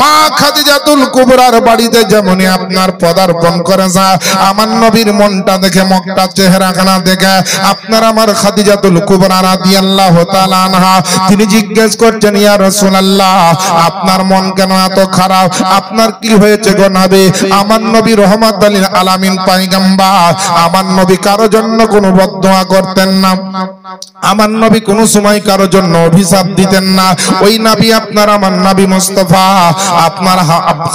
মা খাদিজাতুল কুবরার বাড়িতে যেমনই আপনার পদার্পণ করে যায়, আমার নবীর মনটা দেখে, মক্কা চেহারাখানা দেখে আপনার আমার খাদিজাতুল কুবরা রাদিয়াল্লাহু তাআলা আনহা তিনি জিজ্ঞেস করছেন, ইয়া রাসূলুল্লাহ, আপনার মন কেন এত খারাপ, আপনার কি হয়েছে গো নবী? আমার নবী রহমাতুল লিল আলামিন পয়গম্বর, আমার নবী কারো জন্য কোনো বদদোয়া করতেন না, আমার নবী কোনো সময় কারো জন্য অভিশাপ দিতেন না। ওই নবী আপনার আমার নবী মুস্তাফা আপনার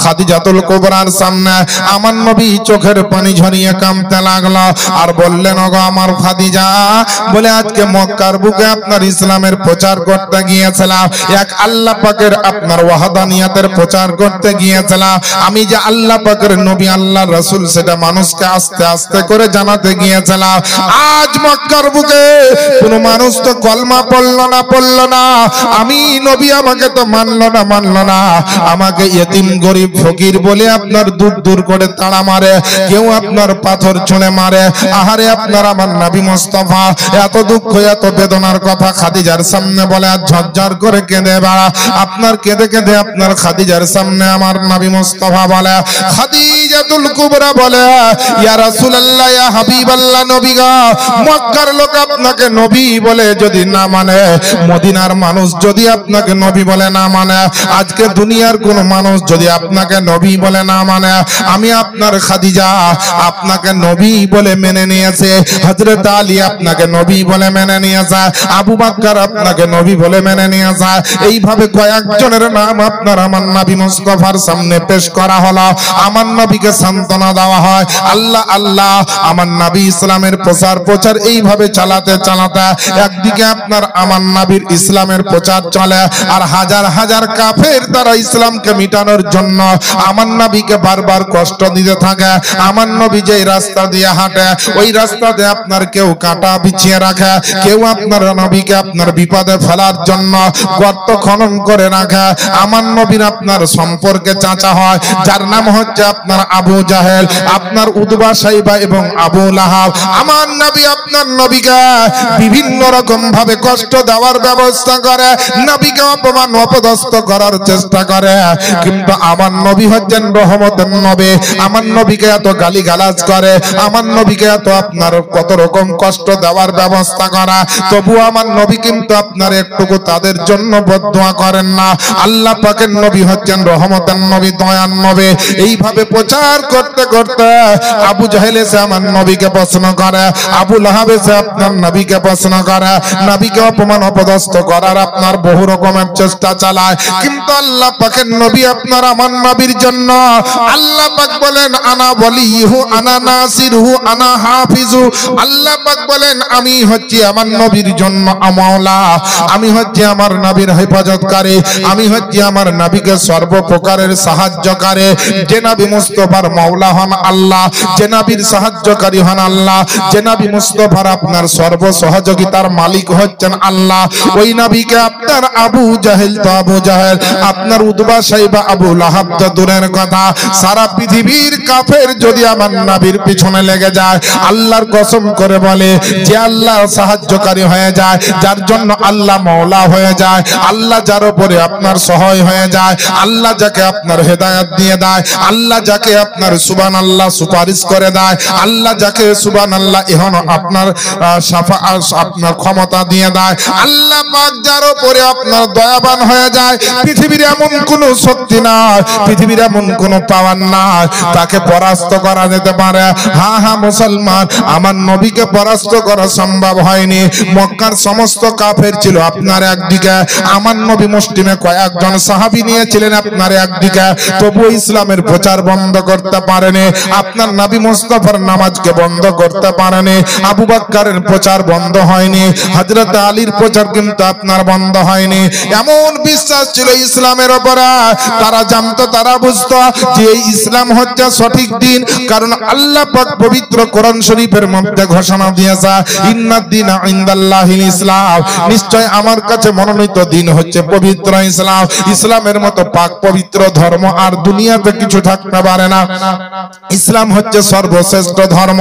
খাদিজাতুল কুবরার সামনে আমার নবী চোখের পানি ঝরিয়ে কাঁদতে লাগলো আর বললেন, ওগো আমার খাদিজা, বলে আজকে মক্কার বুকে আপনার ইসলামের প্রচার করতে গিয়েছিলাম, এক আল্লাহ পাকের আপনার ওয়াহদানিয়াতের প্রচার করতে গিয়েছিলাম, আমি যে আল্লাহ পাকের নবী আল্লাহর রাসূল সেটা মানুষকে আস্তে আস্তে করে জানাতে গিয়েছিলাম। আজ মক্কার বুকে কোনো মানুষ তো কলমা পড়লো না, আমি নবী আমাকে তো মানলো না, আমাকে ইতিম গরিব ফকির বলে আপনার দূর দূর করে তাড়া মারে, কেউ আপনার পাথর ছুঁড়ে মারে। আহারে আপনার আমার নবী মুস্তাফা এত দুঃখ এত বেদনার কথা খাদিজার সামনে বলে আর ঝরঝর করে কেঁদে বেড়া। আপনার কেঁদে কেঁদে আপনার খাদিজার সামনে আমার নবী মুস্তাফা বলে, খাদিজাতুল কুবরা বলে, ইয়া রাসূলুল্লাহ, ইয়া হাবিবাল্লাহ, নবী গো, মক্কার লোক আপনাকে নবী বলে যদি না মানে, মদিনার মানুষ যদি আপনাকে নবী বলে না মানে, আজকে দুনিয়ার কোন মানুষ যদি আপনাকে নবী বলে না মানে, আমি আপনার খাদিজা আপনাকে নবী বলে মেনে নিয়েছে, হযরত আলী আপনাকে নবী বলে মেনে নিয়েছে, আবু বকর আপনাকে নবী বলে মেনে নিয়েছে। এইভাবে কয়েকজনের নাম আপনার আমার নবী মুস্তাফার সামনে পেশ করা হলো। আমার নবীকে সান্ত্বনা দেওয়া হয়। আল্লাহ আল্লাহ, আমার নবী ইসলামের প্রচার এইভাবে চালাতে চালাতে একদিকে আপনার আমার নবীর ইসলামের প্রচার চলে, আর হাজার হাজার কাফের তারা ইসলামকে মিটানোর জন্য আমার নবীকে বারবার কষ্ট দিতে থাকে। আমার নবী যে রাস্তা দিয়ে হাঁটে, ওই রাস্তাতে আপনার কেউ কাঁটা বিছিয়ে রাখে, কেউ আপনার নবীকে আপনার বিপদে ফেলার জন্য গর্ত খনন করে রাখে। আমার নবীর আপনার সম্পর্কে চাচা হয়, যার নাম হচ্ছে আপনার আবু জাহেল, আপনার উতবা সাইবা এবং আবু লাহাব। আমার নবী আপনার নবীকে বিভিন্ন রকম ভাবে কষ্ট দেওয়ার ব্যবস্থা করে, নবীকে অপমান অপদস্থ করার চেষ্টা করে, কিন্তু আমার নবী হচ্ছেন রহমতের নবী। আমার নবীকে এত গালিগালাজ করে, আমার নবীকে এত আপনার কত রকম কষ্ট দেওয়ার ব্যবস্থা করা, তবু আমার নবী কিন্তু আপনার একটুকু তাদের জন্য বদদোয়া করেন না। আল্লাহ পাকের নবী হচ্ছেন রহমতের নবী, দয়ার নবী। এইভাবে প্রচার করতে করতে আবু জাহেল এসে আমার নবীকে প্রশ্ন করে, আবু লাহাব এসে আপনার নবীকে প্রশ্ন করে, নবীকে অপমান অপদস্থ করার আপনার বহু রকমের চেষ্টা চালায়, কিন্তু আল্লাহ পাকের নবী আপনার আমার নবীর জন্য আল্লাহ পাক বলেন আনা ওয়ালিহু আনা নাসিরহু আনা হাফিজু। আল্লাহ পাক বলেন আমি হচ্ছি আমার নবীর জন্য মাওলা, আমি হচ্ছি আমার নবীর হেফাজতকারী, আমি হচ্ছি আমার নবীকে সর্বপ্রকারের সাহায্যকারী। যে নবী মুস্তাফার মাওলা হন আল্লাহ, যে নবীর সাহায্যকারী হন আল্লাহ, যে নবী মুস্তাফার আপনার সর্ব সহযোগিতার মালিক হচ্ছেন আল্লাহ, ওই নবীকে আপনার আবু জাহেল তো আবু জাহেল, আপনার উতবা সাইবা আবু লাহাব তো দূরের কথা, সারা পৃথিবীর কাফের যদি আমার নবীর পিছনে লেগে যায়, আল্লাহর কসম করে বলে যে আল্লাহ সাহায্যকারী হয়ে যায়, যার জন্য আল্লাহ মাওলা হয়ে যায়, আল্লাহ যার উপরে আপনার সহায় হয়ে যায়, আল্লাহ যাকে আপনার হেদায়েত দিয়ে দেয়, আল্লাহ যাকে আপনার সুবহানাল্লাহ সুপারিশ করে দেয়, আল্লাহ যাকে সুবহানাল্লাহ এখন আপনার আপনার ক্ষমতা দিয়ে দেয়, আল্লাহ পাক যার উপরে আপনার দয়াবান হয়ে যায়, পৃথিবীর এমন কোন শক্তি নাই, পৃথিবীর এমন কোন পাওয়ার নাই তাকে পরাস্ত করা যেতে পারে। হ্যাঁ হ্যাঁ মুসলমান, আমার নবীকে পরাস্ত করা সম্ভব হয়নি। মক্কার সমস্ত কাফের ছিল আপনার একদিকে, আমার নবী মুসলিমে কয়েকজন সাহাবী নিয়েছিলেন আপনার একদিকে, তবু ইসলামের প্রচার বন্ধ করতে পারেনি। আপনার নবী মুস্তাফার নামাজকে বন্ধ করতে পারেনি, আবু বকরের প্রচার বন্ধ হয়নি, হযরত আলীর প্রচার কিন্তু আপনার বন্ধ হয়নি। এমন বিশ্বাস ছিল ইসলামের উপরে, তারা জানতো, তারা বুঝতো যে এই ইসলাম হচ্ছে সঠিক দিন, কারণ আল্লাহ পাক পবিত্র কোরআন শরীফের মধ্যে ঘোষণা দিয়েছে ইন্নাদ-দীনা ইনদাল্লাহিল ইসলাম, নিশ্চয় আমার কাছে মনোনীত দিন হচ্ছে পবিত্র ইসলাম। ইসলামের মতো পাক পবিত্র ধর্ম আর দুনিয়াতে কিছু থাকতে পারে না। ইসলাম হচ্ছে সর্বশ্রেষ্ঠ ধর্ম,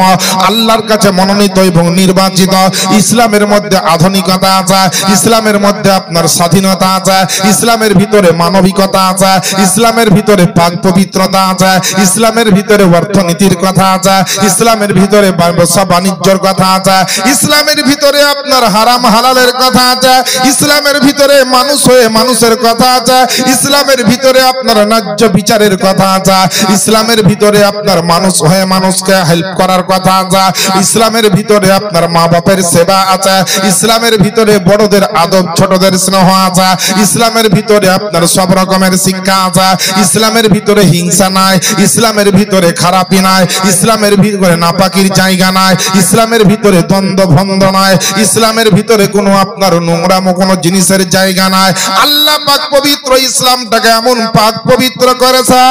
আল্লাহর কাছে মনোনীত এবং নির্বাচিত। ইসলামের মধ্যে আধুনিকতা আছে, ইসলামের মধ্যে আপনার স্বাধীনতা আছে, ইসলামের ভিতরে মানবিকতা আছে, ইসলামের ভিতরে পাক পবিত্রতা আছে, ইসলামের ভিতরে অর্থনীতির কথা আছে, ইসলামের ভিতরে ব্যবসা বাণিজ্যর কথা আছে, ইসলামের ভিতরে আপনার হারাম হালালের কথা আছে, ইসলামের ভিতরে মানুষ হয়ে মানুষের কথা আছে, ইসলামের ভিতরে আপনার ন্যায্য বিচারের কথা আছে, ইসলামের ভিতরে আপনার মানুষ হয়ে মানুষকে হেল্প করার কথা আছে, ইসলামের ভিতরে আপনার মা বাপের সেবা আছে, ইসলামের ভিতরে বড়দের আদব ছোটদের স্নেহ আছে, ইসলামের ভিতরে আপনার সব রকমের শিক্ষা আছে, ইসলামের ভিতরে হিংসা নাই, ইসলামের ভিতরে খারাপি নাই, ইসলামের ভিতরে নাপাকির জায়গা নাই, ইসলামের ভিতরে দ্বন্দ্ব ভন্দ নাই, ইসলামের ভিতরে কোনো আপনার নোংরামো কোনো জিনিসের জায়গা নাই। আল্লাহ পাক পবিত্র ইসলামটাকে এমন পাক পবিত্র করেছে,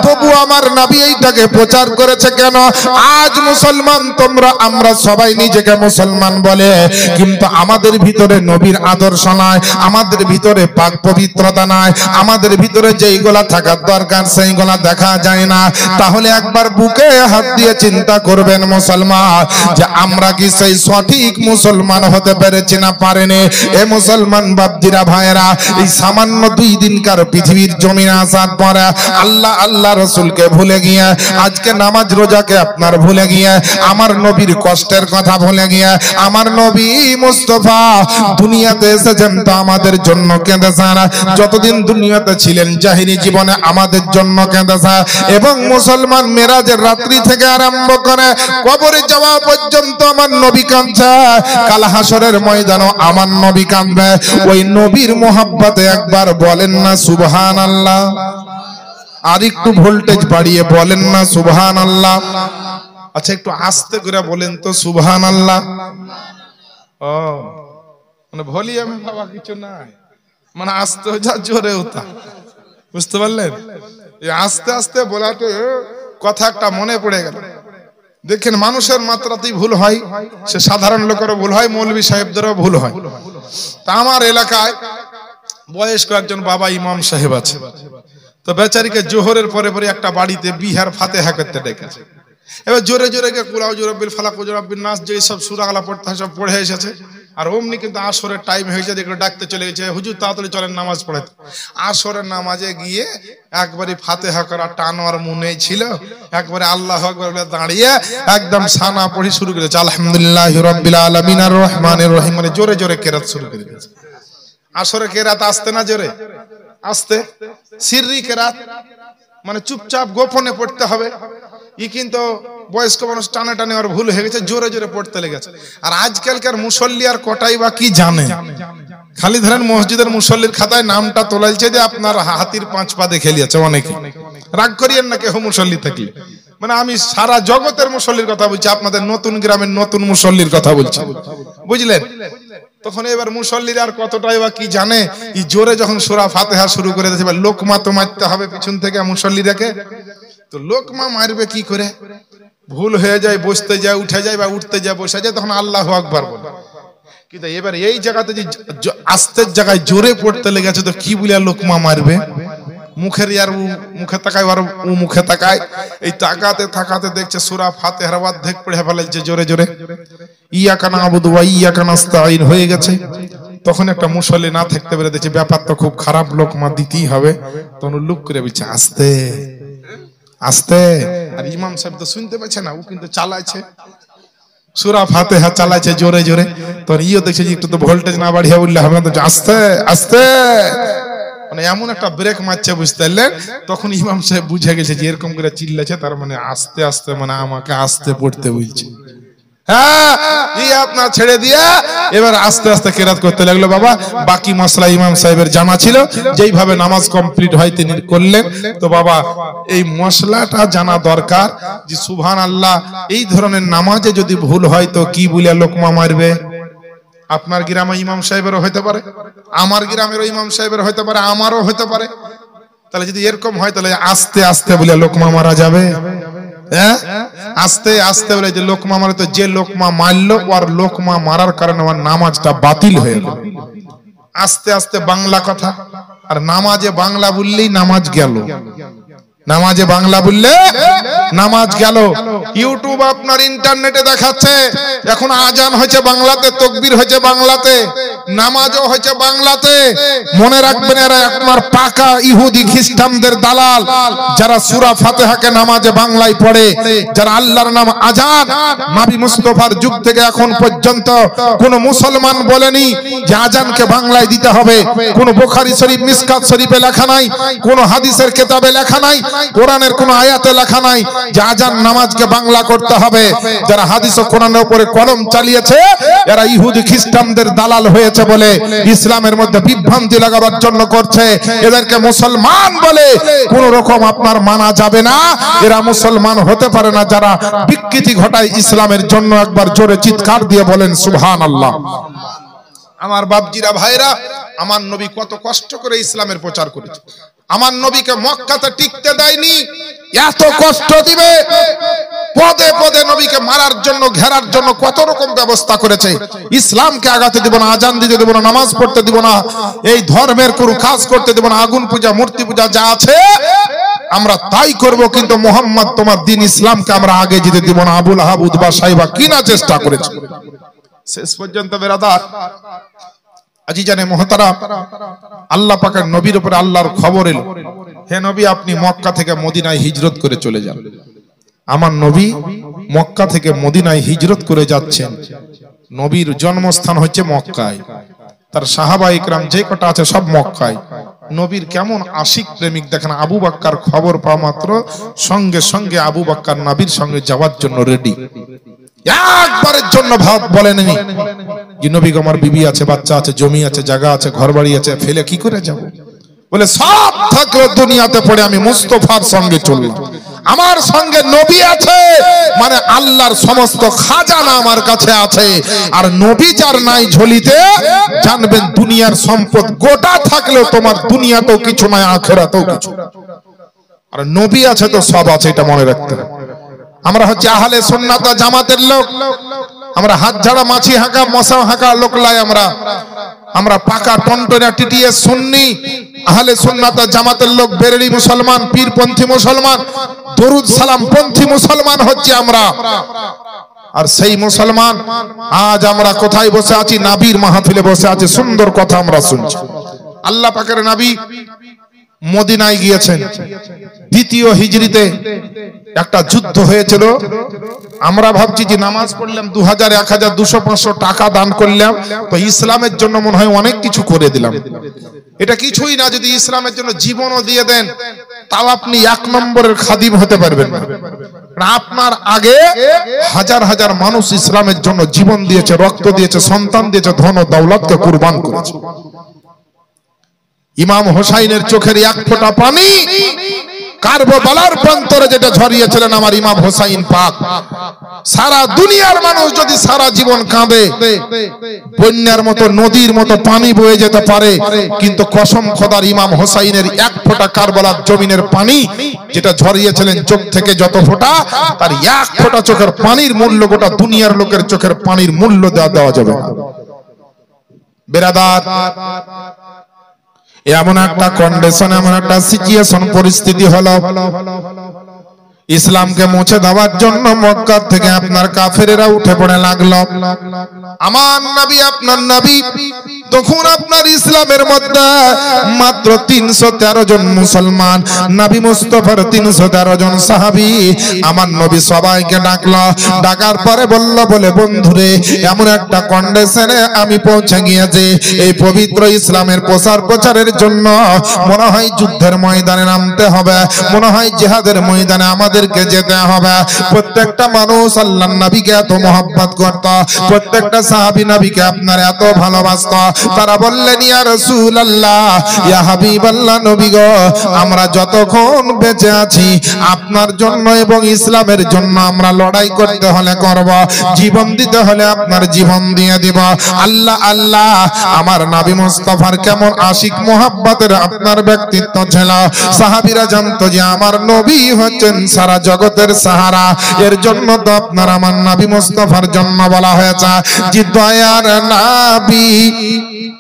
তবু আমার নবী এইটাকে প্রচার করেছে কেন? আজ মুসলমান তোমরা আমরা সবাই নিজেকে মুসলমান বলে, কিন্তু আমাদের ভিতরে নবীর আদর্শ নাই, আমাদের ভিতরে পাক পবিত্রতা নাই, আমাদের ভিতরে যেইগুলা থাকার দরকার সেইগুলা দেখা যায় না। তাহলে একবার বুকে হাত দিয়ে চিন্তা করবেন মুসলমান, যে আমরা কি সেই সঠিক মুসলমান হতে পেরেছি না পারেনি? এ মুসলমান বাপজিরা ভাইরা, এই সামান্য 2 দিনকার পৃথিবীর জমিনে আসার পরে আল্লাহ আল্লাহ রসুলকে ভুলে গিয়ে, আজকে নামাজ রোজাকে আপনার ভুলে গিয়ে, আমার নবীর কষ্টের কথা ভুলে গিয়ে, আমার নবী মুস্তাফা দুনিয়াতে এসেছেন তো আমাদের জন্য কেঁদেছেন, যতদিন দুনিয়াতে ছিলেন জাহিরি জীবনে আমাদের জন্য কেঁদেছেন, এবং মুসলমান মেরাজের রাত্রি থেকে আরম্ভ করে কবরে যাওয়া পর্যন্ত আমার নবী কাঁদছে। কাল হাসরের ময়দানও আমার নবী কাঁদবে। ওই নবীর মোহাব্বতে একবার বলেন না সুবহানাল্লাহ। আর একটু ভোল্টেজ বাড়িয়ে বলেন না সুবহানাল্লাহ। আচ্ছা একটু আস্তে করে বলেন তো সুবহানাল্লাহ। ও মানে ভলিউমে বাবা কিছু নাই, মানে আস্তে হয়ে যা জোরে হতা, বুঝতে পারলেন? এই আস্তে আস্তে বলাতে কথা একটা মনে পড়ে গেল। দেখেন মানুষের মাত্রাতেই ভুল হয়, সে সাধারণ লোকেরও ভুল হয়, মৌলভী সাহেবদেরও ভুল হয়। তা আমার এলাকায় বয়স্ক একজন বাবা ইমাম সাহেব আছে, তো বেচারিকে জোহরের পরে পরে একটা বাড়িতে বিহার ফাতেহা করতে ডেকেছে। এবার জোরে জোরে কুলাউ জুরাব্বিল ফালাক জুরাব্বিন নাস যে সব সূরাগুলো পড়তে হয় সব পড়ে এসেছে। আর অমনি কিন্তু আসরের টাইম হয়েছে, দেখলো ডাকতে চলে গেছে, হুজুর তাড়াতাড়ি চলেন নামাজ পড়াতে। আসরের নামাজে গিয়ে একবারে ফাতেহা করা টানোয়ার মনে ছিল, একবারে আল্লাহু আকবার বলে দাঁড়িয়ে একদম সানা পড়ি শুরু করেছে, আলহামদুলিল্লাহি রাব্বিল আলামিন আর রহমানির রহিম, মানে জোরে জোরে কেরাত শুরু করে দিয়েছে। আসরে কেরাত আসতে না জোরে আস্তে, সিররি কেরাত মানে চুপচাপ গোপনে পড়তে হবে। ই কিন্তু বয়স্ক মানুষ টানে টানে আর ভুল হয়ে গেছে, জোরে জোরে পড়তে লেগেছে। আর আজকালকার মুসল্লি আর কটাই বা কি জানে, খালি ধরেন মসজিদের মুসল্লির খাতায় নামটা তোলাইছে যে আপনার হাতির 5 পা দেখে লিয়েছে অনেকে। রাগ করিয়েন না কেহ মুসল্লি থাকলে, মানে আমি সারা জগতের মুসল্লির কথা বলছি, আপনাদের নতুন গ্রামের নতুন মুসল্লির কথা বলছি, বুঝলেন? তখন এবার মুসল্লিরা আর কতটাই বা কি জানে। এই জোরে যখন সূরা ফাতিহা শুরু করে দিয়েছে, লোকমা তো মারতে হবে পিছন থেকে মুসল্লিরাকে। তো লোকমা মারবে কি করে? ভুল হয়ে যায়, বসতে যায়, উঠে যায়, বা উঠতে যায়, বসে যায়, তখন আল্লাহু আকবার বলে। কিন্তু এবার এই জায়গাতে যে আস্তের জায়গায় জোরে পড়তে লেগেছে, তো কি বলে লোকমা মারবে? মুখের আর মুখে তাকায়, আর ও মুখে তাকায়, এই তাকাতে তাকাতে দেখছে সূরা ফাতিহার অর্ধেক পড়ে ফেলেছে জোরে জোরে, ইয়াকা নাবুদু ওয়া ইয়াকা নাস্তাঈন হয়ে গেছে। তখন একটা মুসল্লি না থাকতে পেরে দেখছে ব্যাপার তো খুব খারাপ, লোকমা দিতেই হবে। তখন লুক করে বলছে আস্তে আস্তে। আর ইমাম সাহেব তো শুনতে পাচ্ছে না, ও কিন্তু চালাচ্ছে সূরা ফাতিহা, চালাচ্ছে জোরে জোরে। তখন ইও দেখছে যে একটু তো ভোল্টেজ না বাড়িয়ে বললে হবে না, আস্তে আস্তে, মানে এমন একটা ব্রেক মারছে, বুঝতে পারলেন? তখন ইমাম সাহেব বুঝে গেছে যে এরকম করে চিল্লাছে, তার মানে আস্তে আস্তে, মানে আমাকে আস্তে পড়তে বলছে। হ্যাঁ, এই আপনার ছেড়ে দিয়ে এবার আস্তে আস্তে কেরাত করতে লাগলো। বাবা বাকি মশলা ইমাম সাহেবের জানা ছিল, যেইভাবে নামাজ কমপ্লিট হয় তিনি করলেন। তো বাবা এই মশলাটা জানা দরকার যে সুবহানাল্লাহ এই ধরনের নামাজে যদি ভুল হয় তো কি বলে লোকমা মারবে। আপনার গ্রামে ইমাম সাহেবেরও হতে পারে, আমার গ্রামেরও ইমাম সাহেবের হতে পারে, আমারও হতে পারে। তাহলে যদি এরকম হয় তাহলে আস্তে আস্তে বলে লোকমা মারা যাবে? হ্যাঁ, আস্তে আস্তে বলে যে লোকমা মারে, তো যে লোকমা মারলো আর লোকমা মারার কারণে আমার নামাজটা বাতিল হয়ে গেল। আস্তে আস্তে বাংলা কথা, আর নামাজে বাংলা বললেই নামাজ গেল, নামাজে বাংলা বললে নামাজ গেল। ইউটিউব আপনার ইন্টারনেটে দেখাচ্ছে এখন আজান হয়েছে বাংলাতে, তাকবীর হয়েছে বাংলাতে, নামাজও হয়েছে বাংলাতে। মনে রাখবেন এরা একবার পাকা ইহুদি খ্রিস্টানদের দালাল, যারা সূরা ফাতিহাকে নামাজে বাংলায় পড়ে, যারা আল্লাহর নাম আজান নবী মুস্তাফার যুগ থেকে এখন পর্যন্ত কোন মুসলমান বলেনি যে আজানকে বাংলায় দিতে হবে। কোন বুখারী শরীফ মিসকাত শরীফে লেখা নাই, কোন হাদিসের কিতাবে লেখা নাই, কোরআনের কোন আয়াতে লেখা নাই যে আজান নামাজকে বাংলা করতে হবে। যারা হাদিস ও কোরআনের উপরে কলম চালিয়েছে এরা ইহুদি খ্রিস্টানদের দালাল হয়েছে বলে ইসলামের মধ্যে বিভ্রান্তি লাগাবার জন্য করছে। এদেরকে মুসলমান বলে কোন রকম আপনার মানা যাবে না, এরা মুসলমান হতে পারে না যারা বিকৃতি ঘটায় ইসলামের জন্য। একবার জোরে চিৎকার দিয়ে বলেন সুবহানাল্লাহ। আমার বাপজিরা ভাইরা, আমার নবী কত কষ্ট করে ইসলামের প্রচার করেছে। আমার নবীকে মক্কাতে টিকতে দেয়নি, এত কষ্ট দিবে, পদে পদে নবীকে মারার জন্য, ঘেরার জন্য কত রকম ব্যবস্থা করেছে। ইসলামকে আগাতে দিব না, আজান দিতে দিব না, নামাজ পড়তে দিব না, এই ধর্মের কোনো কাজ করতে দিব না, আগুন পূজা মূর্তি পূজা যা আছে আমরা তাই করব, কিন্তু মোহাম্মদ তোমার দ্বীন ইসলামকে আমরা আগে যেতে দিব না। আবুল আহাব উতবা সাইবা কিনা চেষ্টা করেছে। শেষ পর্যন্ত বেরাদার আজিজানে মুহতারাম, আল্লাহ পাকের নবীর উপরে আল্লাহর খবর এলো, হে নবী আপনি মক্কা থেকে মদিনায় হিজরত করে চলে যান। আমার নবী মক্কা থেকে মদিনায় হিজরত করে যাচ্ছেন। নবীর জন্মস্থান হচ্ছে মক্কায়, তার সাহাবা ইকরাম যে কটা আছে সব মক্কায়। নবীর কেমন আশিক প্রেমিক দেখেন, আবু বকর খবর পাওয়া মাত্র সঙ্গে সঙ্গে আবু বকর নবীর সঙ্গে যাওয়ার জন্য রেডি। একবারের জন্য ভাব বলেননি যে নবী গো আমার বিবি আছে, বাচ্চা আছে, জমি আছে, জায়গা আছে, ঘরবাড়ি আছে, ফেলে কি করে যাব? বলে সব থাকলে দুনিয়াতে পড়ে আমি মুস্তাফার সঙ্গে চললাম। আমার সঙ্গে নবী আছে মানে আল্লাহর সমস্ত খাজানা আমার কাছে আছে। আর নবী যার নাই ঝুলিতে, জানবেন দুনিয়ার সম্পদ গোটা থাকলেও তোমার দুনিয়াতেও কিছু নাই, আখিরাতেও কিছু। আর নবী আছে তো সব আছে, এটা মনে রাখতে হবে। আমরা হচ্ছে আহলে সুন্নাত ওয়াল জামাতের লোক। আমরা হাত ঝাড়া, মাছি হাঁকা, মশা হাঁকা লোক লাই। আমরা পাকা টনটনা টিটিএস সুন্নি আহলে সুন্নাত ওয়াল জামাতের লোক, বেরেলি মুসলমান, পীরপন্থী মুসলমান, দরুদ সালাম পন্থী মুসলমান হচ্ছে আমরা। আর সেই মুসলমান আজ আমরা কোথায় বসে আছি? নবীর মাহফিলে বসে আছি, সুন্দর কথা আমরা শুনছি। আল্লাহ পাকের নবী মদিনায় গিয়েছেন। দ্বিতীয় হিজরিতে একটা যুদ্ধ হয়েছিল। আমরা ভাবছি যে নামাজ পড়লাম 2000, 1000, 200, 500 টাকা দান করলাম তো ইসলামের জন্য মনে হয় অনেক কিছু করে দিলাম। এটা কিছুই না। যদি ইসলামের জন্য জীবনও দিয়ে দেন তাও আপনি 1 নম্বরের খাদিম হতে পারবেন না। আপনার আগে হাজার হাজার মানুষ ইসলামের জন্য জীবন দিয়েছে, রক্ত দিয়েছে, সন্তান দিয়েছে, ধন ও দৌলতকে কুরবান করেছে। ইমাম হোসাইনের চোখের 1 ফোঁটা পানি কারবালার প্রান্তরে যেটা ঝরিয়েছিলেন আমার ইমাম হোসাইন পাক, সারা দুনিয়ার মানুষ যদি সারা জীবন কাঁদে, বন্যার মতো নদীর মতো পানি বয়ে যেতে পারে, কিন্তু কসম খোদার ইমাম হোসাইনের 1 ফোঁটা কারবালার জমিনের পানি যেটা ঝরিয়েছিলেন চোখ থেকে যত ফোঁটা, তার 1 ফোঁটা চোখের পানির মূল্য গোটা দুনিয়ার লোকের চোখের পানির মূল্য দেওয়া যাবে না। বেরাদার, এমন একটা কন্ডিশন, এমন একটা সিচুয়েশন, পরিস্থিতি হলো ইসলামকে মুছে দেওয়ার জন্য মক্কা থেকে আপনার কাফেরেরা উঠে পড়ে লাগলো। আমার নবী, আপনার নবী তখন আপনার ইসলামের মধ্যে মাত্র 313 জন মুসলমান, নবী মুস্তাফার 313 জন সাহাবী। আমার নবী সবাইকে ডাকলো, ডাকার পরে বলে বন্ধুরে, এমন একটা কন্ডিশনে আমি পৌঁছে গিয়েছি, এই পবিত্র ইসলামের প্রচারের জন্য মনে হয় যুদ্ধের ময়দানে নামতে হবে, মনে হয় জিহাদের ময়দানে আমাদেরকে যেতে হবে। প্রত্যেকটা মানুষ আল্লাহর নবীকে এত মহব্বত করত, প্রত্যেকটা সাহাবী নবীকে আপনার এত ভালোবাসত। তারা বললেন, ইয়া রাসূলুল্লাহ, ইয়া হাবিবাল্লাহ, নবী গো, আমরা যতক্ষণ বেঁচে আছি আপনার জন্য এবং ইসলামের জন্য আমরা লড়াই করতে হলে করব, জীবন দিতে হলে আপনার জীবন দিয়ে দিব। আল্লাহ আল্লাহ, আমার নবী মুস্তাফার কেমন আশিক মোহাব্বতের আপনার ব্যক্তিত্ব ছিল। সাহাবীরা জানতো যে আমার নবী হচ্ছেন সারা জগতের সাহারা। এর জন্য তো আপনার আমার নবী মুস্তাফার জন্য বলা হয়েছে যে দয়ার নবী,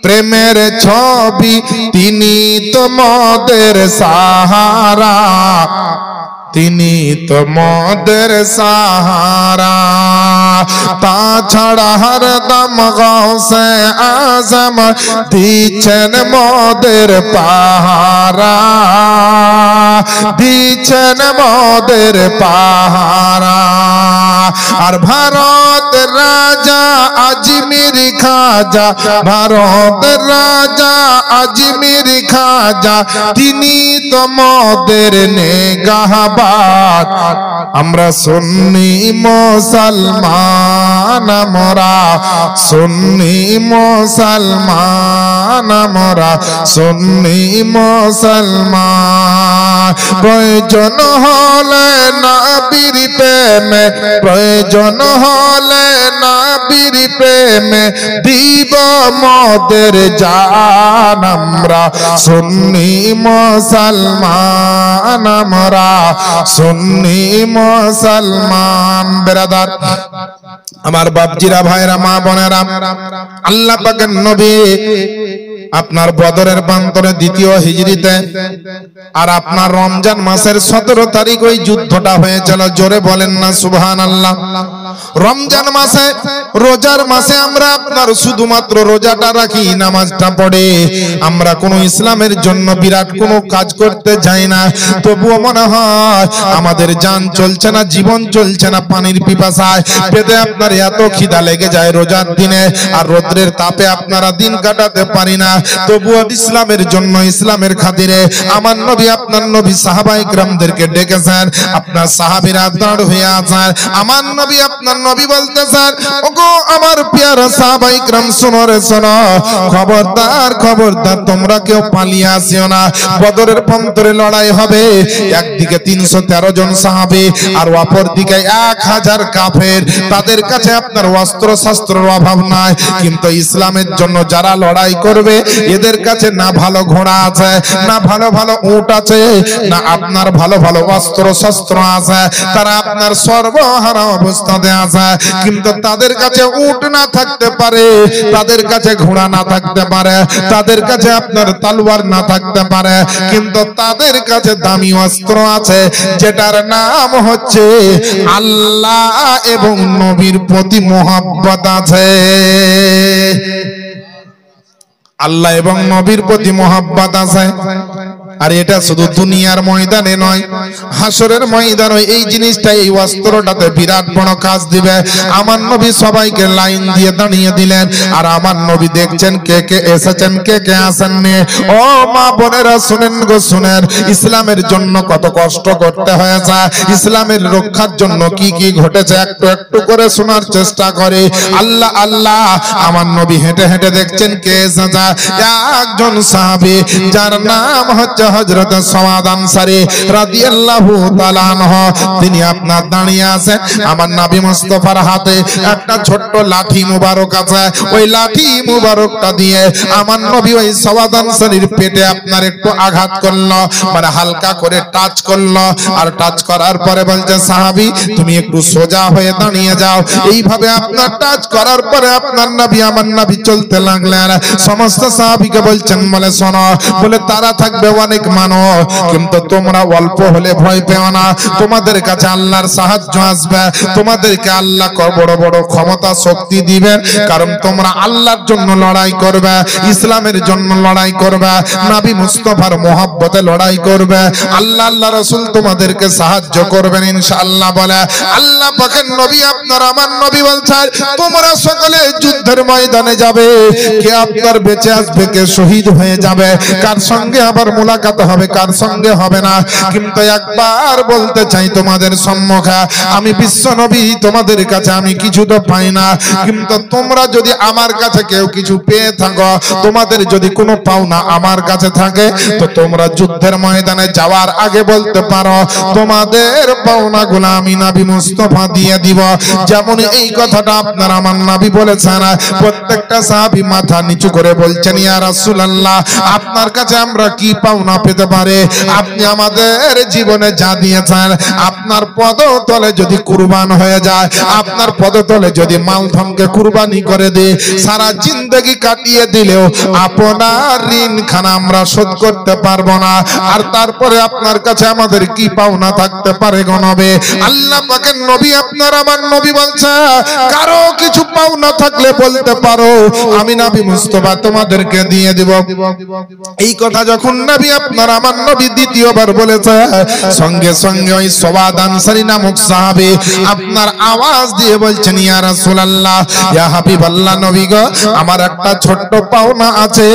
প্রেমের ছবি, তিনি তোমাদের সাহারা, তিনি তোমাদের সাহারা। তাছাড়া হরদম গৌসে আজম দিচ্ছেন মোদের পাহারা, দিচ্ছেন মোদের পাহারা। আর ভারত রাজা আজমির খাজা, ভারত রাজা আজমির খাজা, তিনি তোমাদের নেগাহবান। আমরা সুন্নি মুসলমান, আমরা সুন্নি মুসলমান, আমরা সুন্নি মুসলমান। প্রয়োজন হলে নবীর প্রেমে, প্রয়োজন হলে নবীর প্রেমে দিব মোদের জান। আমরা সুন্নি মুসলমান, আমরা সুন্নি মুসলমান। বেরাদার, আমার বাপজিরা, ভাইরা, মা বোনেরা, আল্লাহ পাকের নবী আপনার বদরের প্রান্তরে 2য় হিজরিতে, আর আপনার রমজান মাসের 17 তারিখ ওই যুদ্ধটা হয়েছিল। জোরে বলেন না সুবহানাল্লাহ। রমজান মাসে রোজার মাসে আমরা আপনার শুধুমাত্র রোজাটা রাখি, নামাজটা পড়ে আমরা কোনো ইসলামের জন্য বিরাট কোনো কাজ করতে যাই না, তবুও মনে হয় আমাদের জান চলছে না, জীবন চলছে না, পানির পিপাসায় পেটে আপনার এত খিদা লেগে যায় রোজার দিনে, আর রোদ্রের তাপে আপনারা দিন কাটাতে পারি না, তবুও ইসলামের জন্য ইসলামের খাতিরে আমার নবী আপনার নবী সাহাবায়ে কিরামদেরকে ডেকেছেন। আপনার সাহাবীরা দাঁড় হয়ে আছেন, আমার নবী আপনার নবী বলতেছেন, ওগো আমার প্রিয় সাহাবায়ে কিরাম শোনো রে শোনো, খবরদার খবরদার তোমরা কেউ পালিয়ে আসিও না, বদরের প্রান্তরে লড়াই হবে, একদিকে 313 জন সাহাবী আর অপর দিকে 1000 কাফের, তাদের কাছে আপনার অস্ত্র শস্ত্রের অভাব নাই, কিন্তু ইসলামের জন্য যারা লড়াই করবে এদের কাছে না ভালো ঘোড়া আছে, না ভালো ভালো উট আছে, না আপনার ভালো ভালো অস্ত্র শস্ত্র আছে, তারা আপনার সর্বহারা অবস্থাতে আছে, কিন্তু তাদের কাছে উট না থাকতে পারে, তাদের কাছে ঘোড়া না থাকতে পারে, তাদের কাছে আপনার তলোয়ার না থাকতে পারে, কিন্তু তাদের কাছে দামি অস্ত্র আছে যেটার নাম হচ্ছে আল্লাহ এবং নবীর প্রতি মহব্বত আছে। আল্লাহ এবং নবীর প্রতি মহব্বত আছে। আর এটা শুধু দুনিয়ার ময়দানে নয়, হাসরের ময়দানে এই জিনিসটা, এই অস্ত্রটাতে বিরাট বড় কাজ দিবে। আমার নবী সবাইকে লাইন দিয়ে দাঁড়িয়ে দিলেন, আর আমার নবী দেখছেন কে কে এসেছেন, কে কে আসেননি। ও মা বোনেরা শুনেন গো শুনেন, ইসলামের জন্য কত কষ্ট করতে হয়েছে, ইসলামের রক্ষার জন্য কি কি ঘটেছে একটু একটু করে শোনার চেষ্টা করে। আল্লাহ আল্লাহ, আমার নবী হেঁটে হেঁটে দেখছেন কে এসেছে, একজন সাহাবী যার নাম হচ্ছে হযরত সাওয়াদ আনসারী রাদিয়াল্লাহু তাআলা আনহু, তিনি আপনার দাঁড়িয়ে আছেন। আমার নবী মুস্তাফার হাতে একটা ছোট্ট লাঠি মুবারক আছে, ওই লাঠি মুবারকটা দিয়ে আমার নবী ওই সাওয়াদ আনসারীর পেটে আপনার একটু আঘাত করলো, মানে হালকা করে টাচ করলো, আর টাচ করার পরে বলছে, সাহাবী তুমি একটু সোজা হয়ে দাঁড়িয়ে যাও। এইভাবে আপনার টাচ করার পরে আপনার নবী আমার নবী চলতে লাগলেন। সমস্ত সাহাবীকে বলছেন, বলে শোনো, বলে তারা থাকবে অনেক মানুষ, কিন্তু তোমরা অল্প হলে ভয় পেও না, তোমাদের কাছে আল্লাহর সাহায্য আসবে, তোমাদেরকে আল্লাহ বড় বড় ক্ষমতা শক্তি দিবেন, কারণ তোমরা আল্লাহর জন্য লড়াই করবে, ইসলামের জন্য লড়াই করবে, নবী মুস্তাফার মহব্বতে লড়াই করবে, আল্লাহ আল্লাহ রাসূল তোমাদেরকে সাহায্য করবেন ইনশাআল্লাহ। বলে আল্লাহ পাকের নবী আপনার আমার নবী বলছেন, তোমরা সকলে যুদ্ধের ময়দানে যাবে, কে আপনার বেঁচে আসবে, কে শহীদ হয়ে যাবে, কার সঙ্গে আবার মুলাকাত হবে, কার সঙ্গে হবে না, কিন্তু একবার বলতে চাই তোমাদের সম্মুখে, আমি বিশ্ব নবী তোমাদের কাছে আমি কিছু তো পাই না, কিন্তু তোমরা যদি আমার কাছে কেউ কিছু পেয়ে থাকো, তোমাদের যদি কোনো পাওনা আমার কাছে থাকে, তো তোমরা যুদ্ধের ময়দানে যাওয়ার আগে বলতে পারো, তোমাদের পাওনাগুলো আমি নবী মুস্তাফা দিয়ে দিব। যেমন এই কথাটা আপনার আমার নবী বলেছেন, প্রত্যেকটা সাহাবী মাথা নিচু করে বলছেন, ইয়া রাসূলুল্লাহ আপনার কাছে আমরা কি পাওনা পেতে পারে, আপনি আমাদের জীবনে যা দিয়েছেন, আপনার পদতলে যদি কুরবান হয়ে যায়, আপনার পদতলে যদি মালধনকে কুরবানি করে দেয়, সারা জিন্দেগি কাটিয়ে দিলেও আপনার ঋণ খানা আমরা শোধ করতে পারবো না, আর তারপরে আপনার কাছে আমাদের কি পাওনা থাকতে পারে গো নবী? আল্লাহ পাকের নবী আপনার আমার নবী বলছে, কারো কিছু পাওনা থাকলে বলতে পারো, আমি নবী মুস্তাফা তোমাদেরকে দিয়ে দিব। এই কথা যখন নবী আপনার আমার নবী দ্বিতীয়বার বলেছে, সঙ্গে সঙ্গে ওই সাওয়াদ আনসারী নামক সাহাবী আপনার আওয়াজ দিয়ে বলছেন, ইয়া রাসূলুল্লাহ, ইয়া হাবিবাল্লাহ নবী গো, আমার একটা ছোট্ট পাওনা আছে,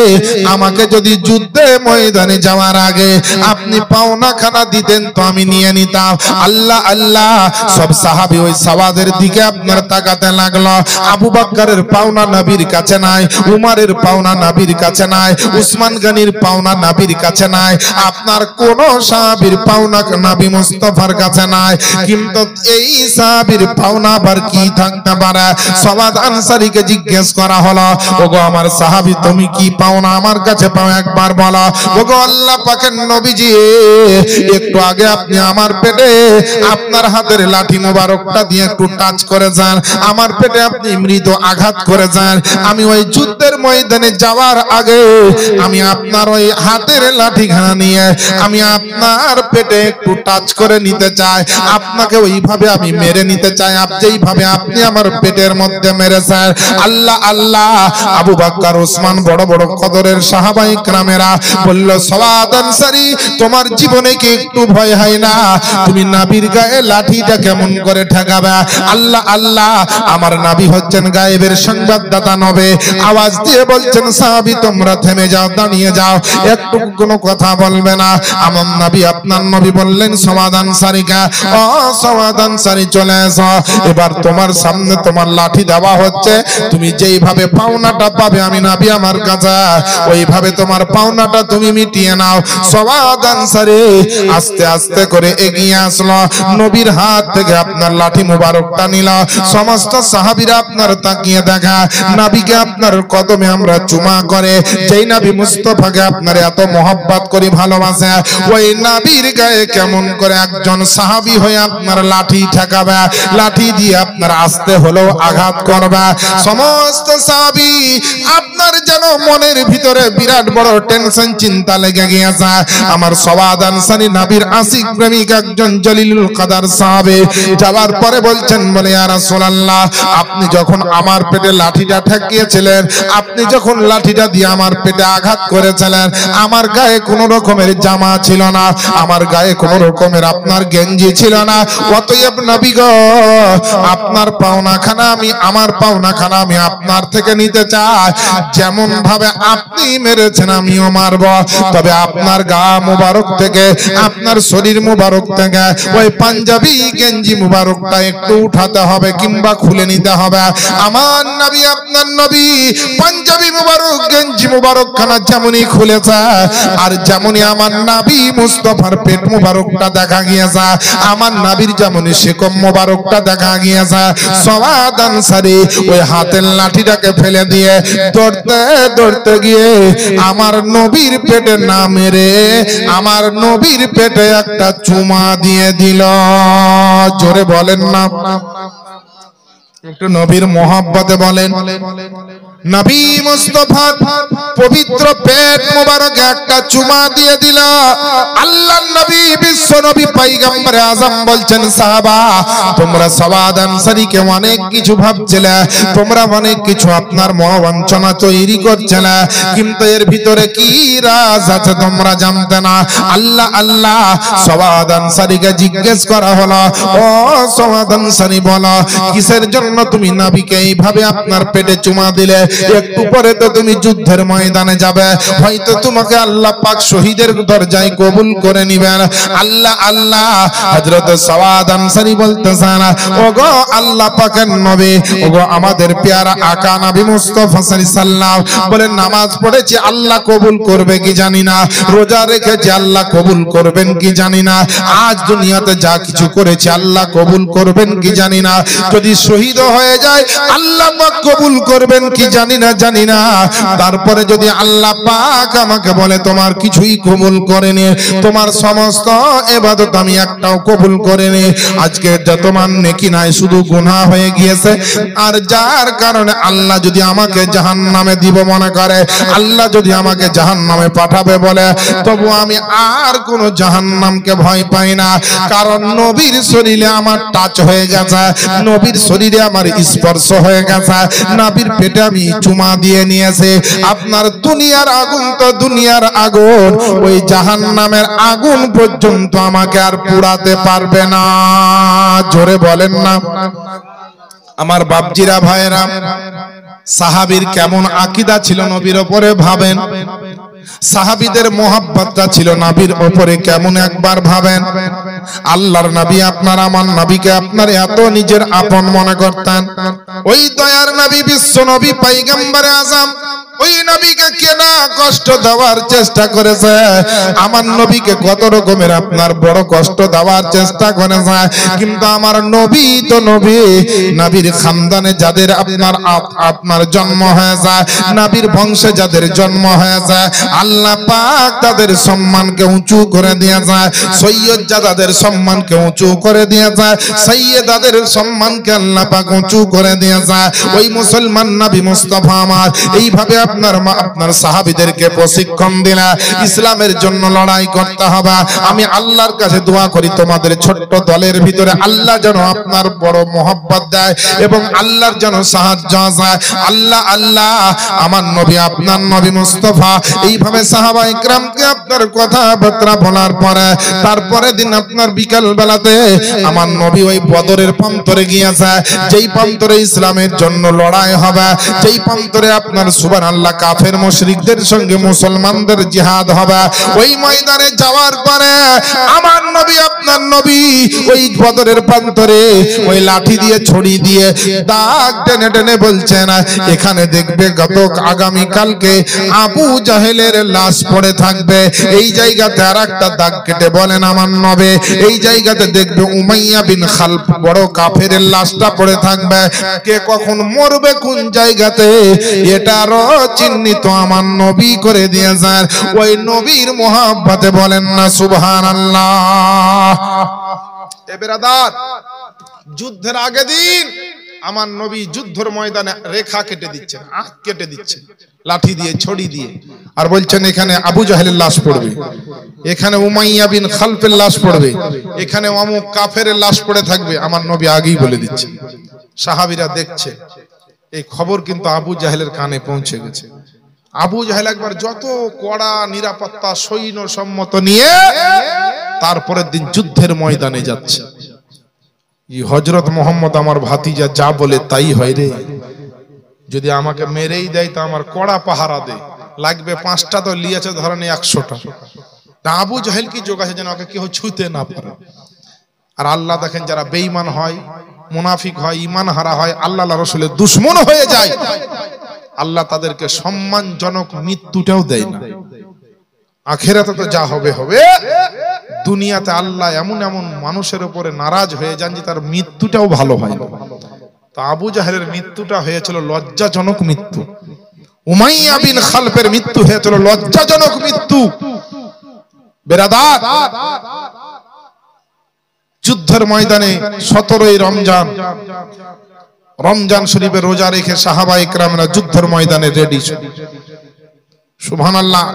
আমাকে যদি যুদ্ধে ময়দানে যাওয়ার আগে আপনি পাওনা খানা দিতেন তো আমি নিয়ে নিতাম। আল্লাহ আল্লাহ, সব সাহাবী ওই সাওয়াদের দিকে আপনার তাকাতে লাগলো। আবু বকরের পাওনা নবীর কাছে নাই, উমরের পাওনা নবীর কাছে নাই, উসমান গনির পাওনা নবীর কাছে নাই, আপনার কোন সাহাবীর পাওনা নবী মুস্তাফার কাছে নাই, কিন্তু এই সাহাবীর পাওনা আবার কি থাকতে পারে? সাওয়াদ আনসারীকে জিজ্ঞেস করা হলো, ওগো আমার সাহাবী তুমি কি পাওনা আমার কাছে পাও একবার বলো। ওগো আল্লাহ পাকের নবীজি, একটু আগে আপনি আমার পেটে আপনার হাতের লাঠি মোবারকটা দিয়ে একটু টাচ করে যান, আমার পেটে আপনি মৃদু আঘাত করে যান, আমি ওই যুদ্ধের ময়দানে যাওয়ার আগে আমি আপনার ওই হাতের লাঠি লাঠিখানা নিয়ে আমি আপনার পেটে একটু টাচ করে নিতে চাই, আপনাকে ওইভাবে আমি মেরে নিতে চাই যেইভাবে আপনি আমার পেটের মধ্যে মেরেছেন। আল্লাহ আল্লাহ, আবু বকর ওসমান বড় বড় কদরের সাহাবায়ে কেরামেরা বলল, সওয়াদ আনসারী, তোমার জীবনে কি একটু ভয় হয় না? তুমি নবীর গায়ে লাঠিটা কেমন করে ঠেকাবে? আল্লাহ আল্লাহ, আমার নবী হচ্ছেন গায়েবের সংবাদদাতা নবে। আওয়াজ দিয়ে বলছেন, সাহাবী তোমরা থেমে যাও, দাঁড়িয়ে যাও, একটু কোনো কথা বলবে না। আমার নবী, আপনার নবী বললেন, সওয়াদ আনসারীকে, ও সওয়াদ আনসারী চলে এসো, এবার তোমার সামনে তোমার লাঠি দেওয়া হচ্ছে, তুমি যেইভাবে পাওনাটা পাবে আমি নবী আমার কাছে, ওইভাবে তোমার পাওনাটা তুমি মিটিয়ে নাও। সওয়াদ আনসারী আস্তে আস্তে করে এগিয়ে আসলো, নবীর হাত থেকে আপনার লাঠি মুবারকটা নিল। সমস্ত সাহাবীরা আপনার তাকিয়ে দেখা, নবীকে আপনার কদমে আমরা চুমা করে, যেই নবী মুস্তাফাকে আপনার এত মহব্বত করি ভালোবাসে, ওই নবীর গায়ে কেমন করে একজন সাহাবী হয়ে আপনার লাঠি ঠেকাবে, লাঠি দিয়ে আপনার আস্তে হলেও আঘাত করবে। সমস্ত সাহাবী আপনার যেন মনের ভিতরে বিরাট বড় টেনশন, চিন্তা লেগে গিয়েছে। আমার সওয়াদ আনসারী নবীর আশিক প্রেমিক একজন জলিলুল কদর সাহাবী যাওয়ার পরে বলছেন, বলে ইয়া রাসূলুল্লাহ, আপনি যখন আমার পেটে লাঠিটা ঠেকিয়েছিলেন, আপনি যখন লাঠিটা দিয়ে আমার পেটে আঘাত করেছিলেন, আমার গায়ে কোনো রকমের জামা ছিল না, আমার গায়ে কোনো রকমের আপনার গেঞ্জি ছিল না, অতএব নবী গো, আপনার পাওনাখানা আমি, আমার পাওনাখানা আমি আপনার থেকে নিতে চাই। যেমন ভাবে আপনি মেরেছেন আমিও মারব, তবে আপনার গা মুবারক থেকে, আপনার শরীর মুবারক থেকে ওই পাঞ্জাবি গেঞ্জি মুবারকটা একটু উঠাতে হবে কিংবা খুলে নিতে হবে। আমার নবী, আপনার নবী পাঞ্জাবি মুবারক গেঞ্জি মুবারক খানা যেমনই খুলেছে, আর যেমনই আমার নবী মুস্তাফার পেট মুবারকটা দেখা গিয়েছে, আমার নবীর যেমনই শিকম মুবারকটা দেখা গিয়েছে, সওয়াদ আনসারী ওই হাতের লাঠিটাকে ফেলে দিয়ে দৌড়তে দৌড়তে গিয়ে আমার নবীর পেটে না মেরে আমার নবীর পেটে একটা চুমা দিয়ে দিল। জোরে বলেন না, একটু নবীর মোহাব্বতে বলেন। নবী মুস্তাফার পবিত্র পেট মোবারক একটা চুমা দিয়ে দিল। আল্লাহর নবী, বিশ্ব নবী পয়গম্বর আযম বলছেন, সাহাবা তোমরা সওয়াদ আনসারীকে অনেক কিছু ভাবছিলে, তোমরা অনেক কিছু আপনার মনোবাঞ্ছনা তৈরি করছিলে, কিন্তু এর ভিতরে কি রাজ আছে তোমরা জানতে না। আল্লাহ আল্লাহ, সওয়াদ আনসারীকে জিজ্ঞেস করা হলো, ও সওয়াদ আনসারী বলো, কিসের জন্য তুমি নবীকে এইভাবে আপনার পেটে চুমা দিলে? একটু পরে তো তুমি যুদ্ধের ময়দানে যাবে, হয়তো তোমাকে আল্লাহ পাক শহীদের দরজায় কবুল করে নেবেন। আল্লাহ আল্লাহ, হযরত সওয়াদ আনসারী বলতেছেন, ওগো আল্লাহ পাকের নবী, ওগো আমাদের পেয়ারা আকা নবী মুস্তাফা সাল্লাল্লাহু আলাইহি সাল্লাম বলেন, নামাজ পড়েছি আল্লাহ কবুল করবে কি জানি না, রোজা রেখেছি আল্লাহ কবুল করবেন কি জানি না, আজ দুনিয়াতে যা কিছু করেছি আল্লাহ কবুল করবেন কি জানি না, যদি শহীদ হয়ে যায় আল্লাহ পাক কবুল করবেন কি জানি না, জানি না। তারপরে যদি আল্লাহ পাক আমাকে বলে তোমার কিছুই কবুল করেনি, তোমার সমস্ত ইবাদত আমি একটাও কবুল করিনি, আজকে যত মান নেকি নাই শুধু গুনাহ হয়ে গিয়েছে, আর যার কারণে আল্লাহ যদি আমাকে জাহান্নামে দিব মনে করে, আল্লাহ যদি আমাকে জাহান্নামে পাঠাবে বলে, তবু আমি আর কোন জাহান্নামকে ভয় পাই না, কারণ নবীর শরীরে আমার টাচ হয়ে গেছে, নবীর শরীরে আমার স্পর্শ হয়ে গেছে, নবীর পেটে আমি চুমা দিয়ে নিয়েছে। আপনার দুনিয়ার আগুন তো দুনিয়ার আগুন, ওই জাহান্নামের আগুন পর্যন্ত আমাকে আর পুড়াতে পারবে না। জোরে বলেন না। আমার বাপজিরা ভাইরা, সাহাবীর কেমন আকীদা ছিল নবীর উপরে ভাবেন, সাহাবীদের মোহাব্বতটা ছিল নবীর উপরে কেমন একবার ভাবেন। আল্লাহর নবী, আপনার আমার নবীকে আপনার এত নিজের আপন মনে করতেন, ওই দয়ার নবী বিশ্ব নবী পয়গম্বর আযম ওই নবীকে কেনা কষ্ট দেওয়ার চেষ্টা করেছে, আমার নবীকে কত রকমের আপনার বড় কষ্ট দেওয়ার চেষ্টা করেছে, কিন্তু আমার নবী তো নবী, নবীর খানদানে যাদের আপনার জন্ম হয়েছে, নবীর বংশে যাদের জন্ম হয়েছে, আল্লাহ পাক তাদের সম্মানকে উঁচু করে দিয়েছে, সৈয়দজাদাদের সম্মানকে উঁচু করে দিয়েছে, সৈয়দাদের সম্মানকে আল্লাহ পাক উঁচু করে দিয়েছে। ওই মুসলমান নবী মুস্তাফা আমার এইভাবে আপনার সাহাবীদেরকে প্রশিক্ষণ দিলা ইসলামের জন্য লড়াই করতে হবে। আমি আল্লাহর কাছে দোয়া করি তোমাদের ছোট্ট দলের ভিতরে আল্লাহ যেন আপনার বড় মোহাব্বত দেয় এবং আল্লাহর যেন সাহায্য যায়। আল্লাহ আল্লাহ আমার নবী আপনার নবী মুস্তাফা এইভাবে সাহাবায়ে কিরামকে আপনার কথাবার্তা বলার পরে তারপরে দিন আপনার বিকাল বেলাতে আমার নবী ওই বদরের প্রান্তরে গিয়েছে, যেই প্রান্তরে ইসলামের জন্য লড়াই হবে, যেই প্রান্তরে আপনার সুবহানাল্লাহ কাফের মুশরিকদের সঙ্গে মুসলমানদের জিহাদ হবে। ওই ময়দানে যাওয়ার পরে আমার নবী আপনার নবী ওই বদরের প্রান্তরে ওই লাঠি দিয়ে ছড়ি দিয়ে দাগ টেনে টেনে বলছেন এখানে দেখবে গত আগামী কালকে আবু জাহেলের লাশ পড়ে থাকবে। এই জায়গাতে আরেকটা দাগ কেটে বলেন আমার নবী এই জায়গাতে দেখবে উমাইয়া বিন খালফ বড় কাফেরের লাশটা পড়ে থাকবে। কে কখন মরবে কোন জায়গাতে এটারও চিহ্নিত আমার নবী করে দিয়েছেন। ওই নবীর মোহাব্বতে বলেন না সুবহানাল্লাহ। এ বেরাদার, যুদ্ধের আগে দিন আমার নবী যুদ্ধের ময়দানে রেখা কেটে দিচ্ছেন, আঁক কেটে দিচ্ছেন লাঠি দিয়ে ছড়ি দিয়ে, আর বলছেন এখানে আবু জাহেলের লাশ পড়বে, এখানে উমাইয়া বিন খালফের লাশ পড়বে, এখানে অমুক কাফেরের লাশ পড়ে থাকবে। আমার নবী আগেই বলে দিচ্ছে। সাহাবীরা দেখছে এই খবর কিন্তু আবু জাহেলের কানে পৌঁছে গেছে। আবু জাহেল একবার যত কড়া নিরাপত্তা সৈন্য সম্মত নিয়ে তারপরের দিন যুদ্ধের ময়দানে যাচ্ছে। হযরত মুহাম্মদ আমার ভাতিজা যা বলে তাই হয় রে, যদি আমাকে মেরেই দেয় তো আমার কড়া পাহারা দে, লাগবে 5টা তো লিয়েছে ধরেন 100টা। আবু জাহেল কি যোগাছে যেন ওকে কেউ ছুঁতে না পারে। আর আল্লাহ দেখেন যারা বেঈমান হয়, মুনাফিক হয়, ঈমান হারা হয়, আল্লাহ রাসূলের দুশমন হয়ে যায়, আল্লাহ তাদেরকে সম্মানজনক মৃত্যুটাও দেয় না। আখিরাতে তো যা হবে হবে, দুনিয়াতে আল্লাহ এমন এমন মানুষের উপরে নারাজ হয়ে যান যে তার মৃত্যুটাও ভালো হয় না। তো আবু জাহেলের মৃত্যুটা হয়েছিল লজ্জাজনক মৃত্যু, উমাইয়া বিন খালফের মৃত্যু হয়েছিল লজ্জাজনক মৃত্যু। বেরাদার, যুদ্ধের ময়দানে 17ই রমজান শরীফে রোজা রেখে সাহাবায়ে কিরামরা যুদ্ধের ময়দানে রেডি। সুবহানাল্লাহ,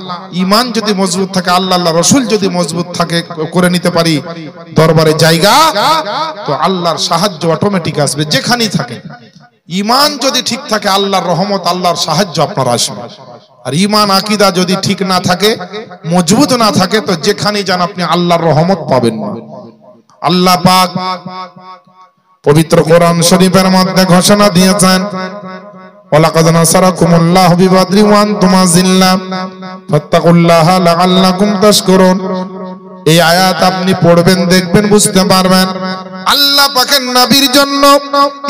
ঈমান যদি মজবুত থাকে, আল্লাহ রাসূল যদি মজবুত থাকে, করে নিতে পারি দরবারে জায়গা, তো আল্লাহর সাহায্য অটোমেটিক আসবে যেখানেই থাকে। ঈমান যদি ঠিক থাকে আল্লাহর রহমত, আল্লাহর সাহায্য আপনার আসবে। আর ঈমান আকীদা যদি ঠিক না থাকে, মজবুত না থাকে, তো যেখানেই যান আপনি আল্লাহর রহমত পাবেন না। আল্লাহ পাক পবিত্র কোরআন শরীফের মধ্যে ঘোষণা দিয়েছেন, ওয়ালাকাদ নাসারাকুমুল্লাহু বিবাদরি ওয়া আনতুম আযিল্লা ফাত্তাকুল্লাহা লাআল্লাকুম তাশকুরুন। এই আয়াত আপনি পড়বেন, দেখবেন, বুঝতে পারবেন আল্লাহ পাকের নবীর জন্য,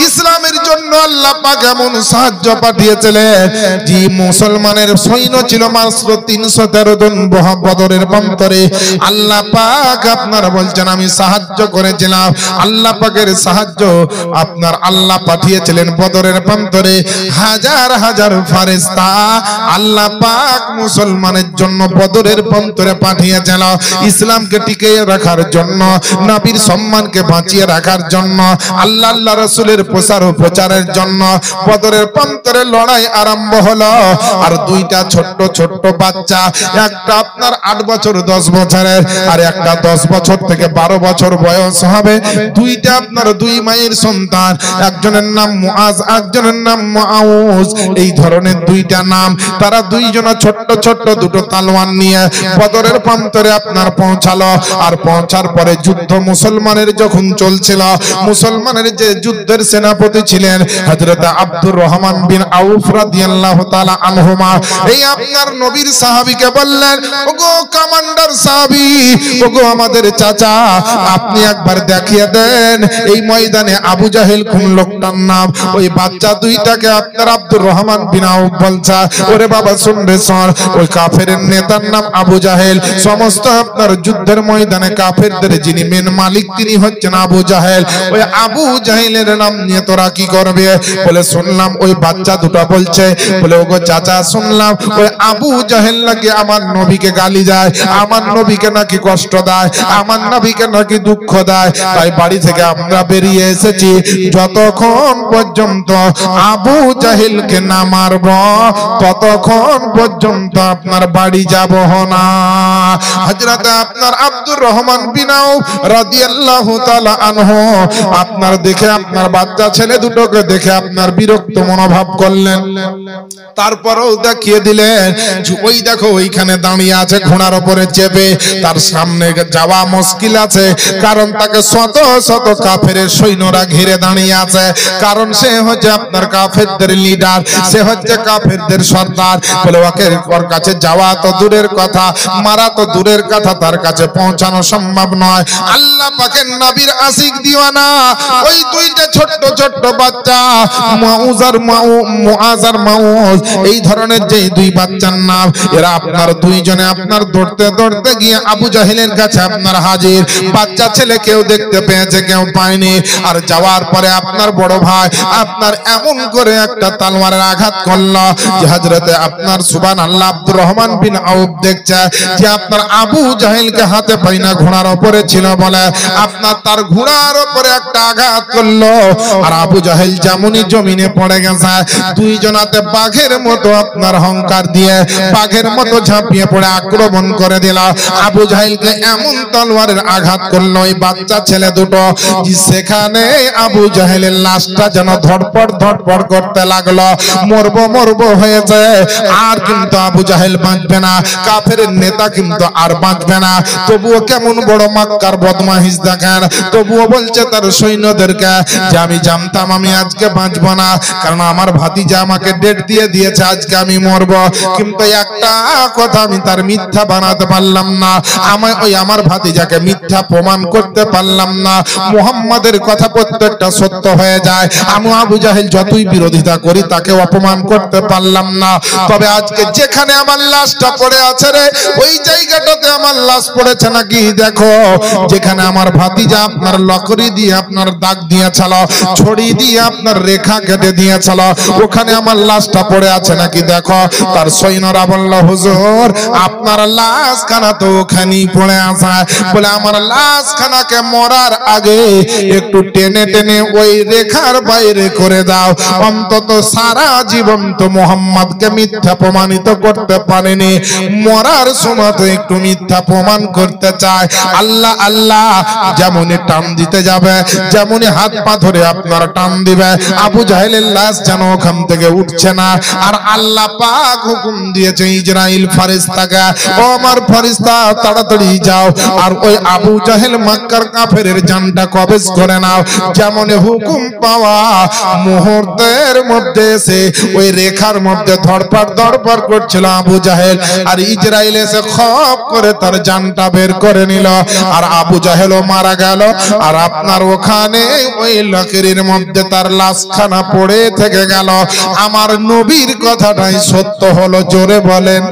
ইসলামের জন্য আল্লাহ পাক এমন সাহায্য পাঠিয়েছিলেন যে মুসলমানের সৈন্য ছিল মাত্র 313 জন বদরের প্রান্তরে। আল্লাহ পাক আপনারা বলছেন আমি সাহায্য করেছিলাম, আল্লাহ পাকের সাহায্য আপনার আল্লাহ পাঠিয়েছিলেন বদরের প্রান্তরে। হাজার হাজার ফেরেশতা আল্লাহ পাক মুসলমানের জন্য বদরের প্রান্তরে পাঠিয়েছেন, ইসলামকে টিকিয়ে রাখার জন্য, নবীর সম্মানকে বাঁচিয়ে রাখার জন্য, আল্লাহ রাসূলের প্রচার ও প্রচারের জন্য। বদরের প্রান্তরে লড়াই আরম্ভ হলো, আর দুইটা ছোট্ট ছোট্ট বাচ্চা, একটা আপনার 8 বছর 10 বছরের, আর একটা 10 বছর থেকে 12 বছর বয়স হবে। দুইটা আপনার দুই মায়ের সন্তান, একজনের নাম মুআজ, একজনের নাম মুআউজ, এই ধরনের দুইটা নাম। তারা দুইজনা ছোট্ট ছোট্ট দুটো তলোয়ার নিয়ে বদরের প্রান্তরে আপনার পৌঁছালো। আর পৌঁছার পরে যুদ্ধ মুসলমানের যখন চলছিল, মুসলমানের যে যুদ্ধের সেনাপতি ছিলেন হযরত আব্দুর রহমান বিন আউফ রাদিয়াল্লাহু তাআলা আনহুমা, এই আপনার নবীর সাহাবীকে বললেন, ওগো কমান্ডার সাহাবী, ওগো আমাদের চাচা, আপনি একবার দেখিয়ে দেন এই ময়দানে আবু জাহেল কোন লোকটার নাম। ওই বাচ্চা দুইটাকে আপনার আব্দুর রহমান বিন আউফ বলছে, ওরে বাবা শুন রে শোন, ওই কাফেরের নেতার নাম আবু জাহেল। সমস্ত আপনার যুদ্ধ যুদ্ধের ময়দানে কাফেরদের যিনি মেন মালিক তিনি হচ্ছেন আবু জাহেল। ওই আবু জাহেলের নাম নিয়ে তোরা কি করবে? বলে শুনলাম ওই বাচ্চা দুটো বলছে, বলে ওগো চাচা শুনলাম ওই আবু জাহেল নাকি আমার নবীকে গালি দেয়, আমার নবীকে নাকি কষ্ট দেয়, আমার নবীকে নাকি দুঃখ দেয়, তাই বাড়ি থেকে আমরা বেরিয়ে এসেছি যতক্ষণ পর্যন্ত আবু জাহেলকে না মারব ততক্ষণ পর্যন্ত আপনার বাড়ি যাব না। হযরত আপনার আব্দুর রহমান বিন আউফ রাদিয়াল্লাহু তাআলা আনহু আপনার দেখে আপনার বাচ্চা ছেলে দুটোকে দেখে আপনার বিরক্ত মনোভাব করলেন, তারপরেও দেখিয়ে দিলেন ওই দেখো ওইখানে দাঁড়িয়ে আছে ঘোড়ার উপরে চেপে, তার সামনে যাওয়া মুশকিল আছে, কারণ তাকে শত শত কাফেরের সৈন্যরা ঘিরে দাঁড়িয়ে আছে, কারণ সে হচ্ছে আপনার কাফেরদের লিডার, সে হচ্ছে কাফেরদের সর্দার। বলে ওর কাছে যাওয়া তো দূরের কথা, মারা তো দূরের কথা, তার কাছে পৌঁছানো সম্ভব নয়। আল্লাহ পাকের নবীর আশিক দিওয়ানা ওই দুইটা ছোট্ট ছোট্ট বাচ্চা মুআজ আর মাউজ, এই ধরনের যে দুই বাচ্চার নাম, এরা আপনার দুইজনে আপনার দৌড়তে দৌড়তে গিয়ে আবু জাহেলের কাছে আপনার হাজির। বাচ্চা ছেলে কেউ দেখতে পেয়েছে, কেউ পায়নি। আর যাওয়ার পরে আপনার বড় ভাই আপনার এমন করে একটা তলোয়ারের আঘাত করলো যে হযরতে আপনার সুবহানাল্লাহ আব্দুর রহমান বিন আউফ দেখছে যে আপনার আবু জাহেলকে হাতে পাই না, ঘোড়ার উপরে ছিল বলে আপনার তার ঘোড়ার উপরে একটা আঘাত করলো, আর আবু জাহেল যেমনই জমিনে পড়ে গেছে দুইজনাতে বাঘের মতো আপনার হংকার দিয়ে বাঘের মতো ঝাঁপিয়ে পড়ে আক্রমণ করে দিল। আবু জাহেলকে এমন তলোয়ারের আঘাত করলো ওই বাচ্চা ছেলে দুটো, সেখানে আবু জাহেলের লাশটা যেন ধড়পড় ধড়পড় করতে লাগলো, মরবো মরবো হয়েছে। আর কিন্তু আবু জাহেল বাঁচবে না, কাফেরের নেতা কিন্তু আর বাঁচবে না। তবুও কেমন বড় মক্কার বদমাইশ দেখেন, তবুও বলছে তার সৈন্যদেরকে যে আমি জানতাম আমি আজকে বাঁচবো না, কারণ আমার ভাতিজা আমাকে ডেট দিয়ে দিয়েছে আজকে আমি মরবো, কিন্তু একটা কথা আমি তার মিথ্যা বানাতে পারলাম না, আমি ওই আমার ভাতিজাকে মিথ্যা প্রমাণ করতে পারলাম না। মুহাম্মাদের কথা প্রত্যেকটা সত্য হয়ে যায়, আমি আবু জাহেল যতই বিরোধিতা করি তাকে অপমান করতে পারলাম না। তবে আজকে যেখানে আমার লাশটা পড়ে আছে রে, ওই জায়গাটাতে আমার লাশ পড়েছে নাকি দেখো, যেখানে আমার ভাতিজা আপনার লকড়ি দিয়ে আপনার দাগ দিয়েছিল, ছড়ি দিয়ে আপনার রেখা কেটে দিয়েছিল, ওখানে আমার লাশটা পড়ে আছে নাকি দেখো। তার সৈন্যরা বলল হুজুর আপনার লাশখানা তো ওখানেই পড়ে আছে, বলে আমার লাশখানাকে মরার আগে একটু টেনে টেনে ওই রেখার বাইরে করে দাও, অন্তত সারা জীবন তো মুহাম্মদকে মিথ্যা প্রমাণিত করতে পারেনি, মরার সময় তো একটু মিথ্যা প্রমাণ করতে চায়। আল্লাহ আল্লাহ যেমনই টান দিতে যাবে, যেমনই হাত পা ধরে আপনার টান দিবে, আবু জাহেলের লাশ যেন ওখান থেকে উঠছে না। আর আল্লাহ পাক হুকুম দিয়েছে ইসরাইল ফেরেশতাকে, ও আমার ফেরেশতা তাড়াতাড়ি যাও আর ওই আবু জাহেল মক্কার কাফেরের জানটা কবজ করে নাও। যেমন হুকুম পাওয়া মুহূর্তের মধ্যে এসে ওই রেখার মধ্যে ধড়পড় ধড়পড় করছিল আবু জাহেল, আর ইসরাইল এসে খপ করে তার জানটা বের করে নিল, আর আবু জাহেলও মারা গেল। আর আপনার ওখানে ওই লকড়ির মধ্যে তার লাশখানা পড়ে থেকে গেল। আমার নবীর কথাটাই সত্য হলো, জোরে বলেন।